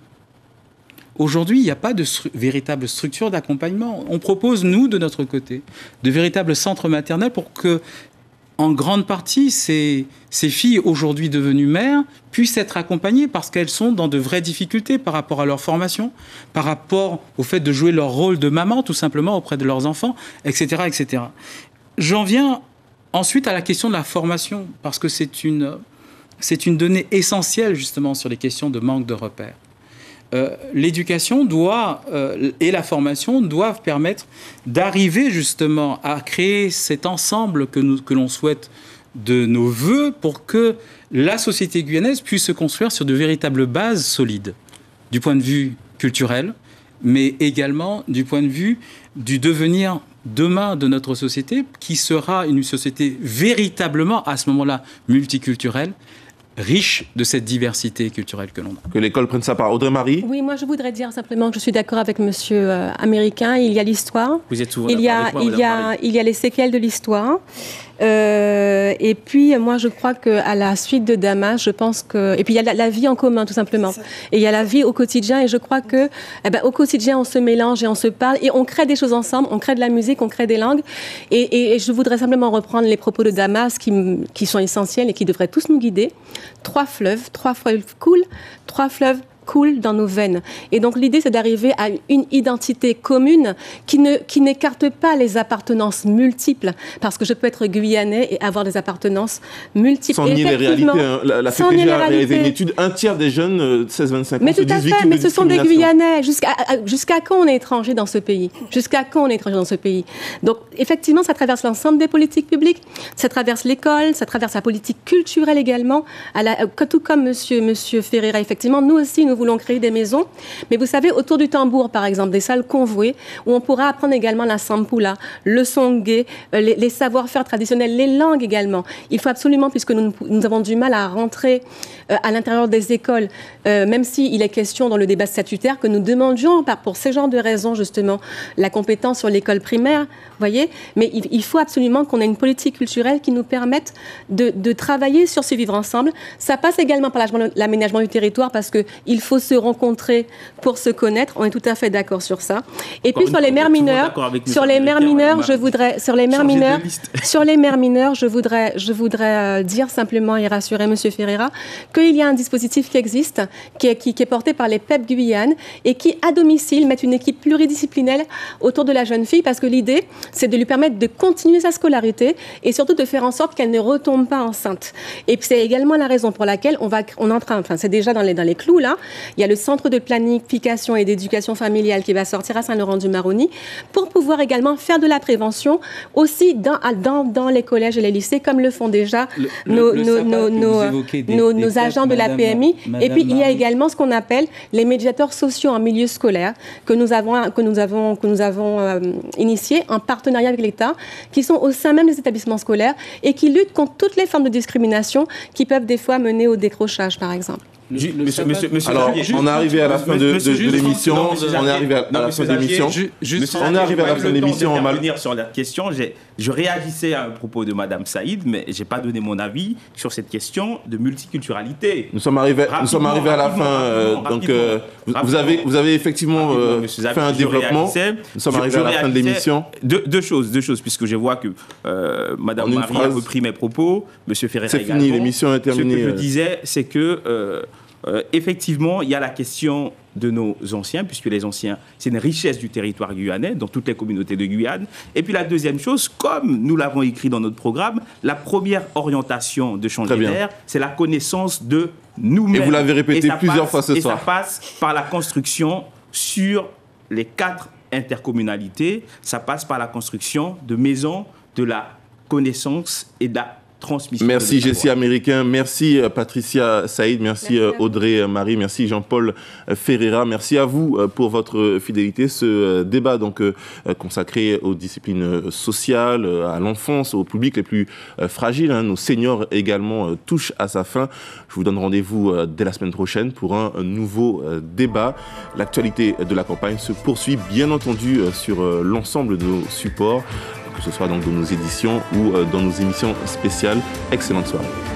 Aujourd'hui, il n'y a pas de véritable structure d'accompagnement. On propose, nous, de notre côté, de véritables centres maternels pour que, en grande partie, ces filles aujourd'hui devenues mères puissent être accompagnées parce qu'elles sont dans de vraies difficultés par rapport à leur formation, par rapport au fait de jouer leur rôle de maman, tout simplement, auprès de leurs enfants, etc., etc. J'en viens ensuite à la question de la formation, parce que c'est une donnée essentielle, justement, sur les questions de manque de repères. L'éducation et la formation doivent permettre d'arriver justement à créer cet ensemble que l'on souhaite de nos voeux pour que la société guyanaise puisse se construire sur de véritables bases solides du point de vue culturel, mais également du point de vue du devenir demain de notre société, qui sera une société véritablement, à ce moment-là, multiculturelle, riche de cette diversité culturelle que l'on a.
Que l'école prenne sa part. Audrey-Marie ?
Oui, moi je voudrais dire simplement que je suis d'accord avec monsieur Américain. Il y a l'histoire.
Vous êtes souvent
il y a les séquelles de l'histoire. Et puis moi je crois qu'à la suite de Damas, je pense que... Et puis il y a la vie en commun tout simplement. Et il y a la vie au quotidien et je crois que au quotidien on se mélange et on se parle et on crée des choses ensemble, on crée de la musique, on crée des langues. Et je voudrais simplement reprendre les propos de Damas qui sont essentiels et qui devraient tous nous guider. 3 fleuves coulent dans nos veines. Et donc l'idée, c'est d'arriver à une identité commune qui n'écarte pas les appartenances multiples, parce que je peux être guyanais et avoir des appartenances multiples.
Sans nier les réalités. La PPG a réalisé une étude, un tiers des jeunes 16-25 ans
mais
se
tout à
disent
fait, mais ce sont des Guyanais. Jusqu'à quand on est étranger dans ce pays ? Donc effectivement, ça traverse l'ensemble des politiques publiques, ça traverse l'école, ça traverse la politique culturelle également, tout comme Monsieur Ferreira. Effectivement, nous aussi, nous voulons créer des maisons. Mais vous savez, autour du tambour, par exemple, des salles convouées, où on pourra apprendre également la sampula, le songé, les savoir-faire traditionnels, les langues également. Il faut absolument, puisque nous avons du mal à rentrer à l'intérieur des écoles, même s'il est question dans le débat statutaire que nous demandions, pour ces genres de raisons, justement, la compétence sur l'école primaire, vous voyez. Mais il faut absolument qu'on ait une politique culturelle qui nous permette de travailler sur ce vivre ensemble. Ça passe également par l'aménagement du territoire, parce qu'il faut se rencontrer pour se connaître. On est tout à fait d'accord sur ça. Et puis sur les mères mineures, je voudrais dire simplement et rassurer M. Ferreira qu'il y a un dispositif qui existe, qui est porté par les PEP Guyane et qui, à domicile, met une équipe pluridisciplinaire autour de la jeune fille, parce que l'idée, c'est de lui permettre de continuer sa scolarité et surtout de faire en sorte qu'elle ne retombe pas enceinte. Et c'est également la raison pour laquelle c'est déjà dans les clous là, Il y a le centre de planification et d'éducation familiale qui va sortir à Saint-Laurent-du-Maroni pour pouvoir également faire de la prévention aussi dans les collèges et les lycées, comme le font déjà nos agents de la PMI. Et puis, il y a également ce qu'on appelle les médiateurs sociaux en milieu scolaire que nous avons initiés en partenariat avec l'État, qui sont au sein même des établissements scolaires et qui luttent contre toutes les formes de discrimination qui peuvent des fois mener au décrochage, par exemple.
Alors, on est arrivé à la fin de l'émission. On est arrivé à la fin de l'émission. On est arrivé à la fin de l'émission.
On va revenir sur la question. Je réagissais à un propos de Madame Saïd, mais je n'ai pas donné mon avis sur cette question de multiculturalité.
Nous sommes arrivés à la fin. Donc, vous avez effectivement fait un développement. Nous sommes arrivés à la fin de l'émission.
Deux choses, puisque je vois que Madame Marie a repris mes propos, Monsieur Ferreira
c'est
également.
fini, l'émission est terminée.
Ce que je disais, c'est que effectivement, il y a la question de nos anciens, puisque les anciens, c'est une richesse du territoire guyanais, dans toutes les communautés de Guyane. Et puis la deuxième chose, comme nous l'avons écrit dans notre programme, la première orientation de changer d'air, c'est la connaissance de nous-mêmes.
Et vous l'avez répété plusieurs fois ce soir.
Et ça passe par la construction sur les 4 intercommunalités, ça passe par la construction de maisons de la connaissance et de la transmission.
Merci Jessie Américain, merci Patricia Saïd, merci Audrey Marie, merci Jean-Paul Ferreira, merci à vous pour votre fidélité. Ce débat donc consacré aux disciplines sociales, à l'enfance, au public les plus fragiles, nos seniors également, touche à sa fin. Je vous donne rendez-vous dès la semaine prochaine pour un nouveau débat. L'actualité de la campagne se poursuit bien entendu sur l'ensemble de nos supports, que ce soit donc dans nos éditions ou dans nos émissions spéciales. Excellente soirée.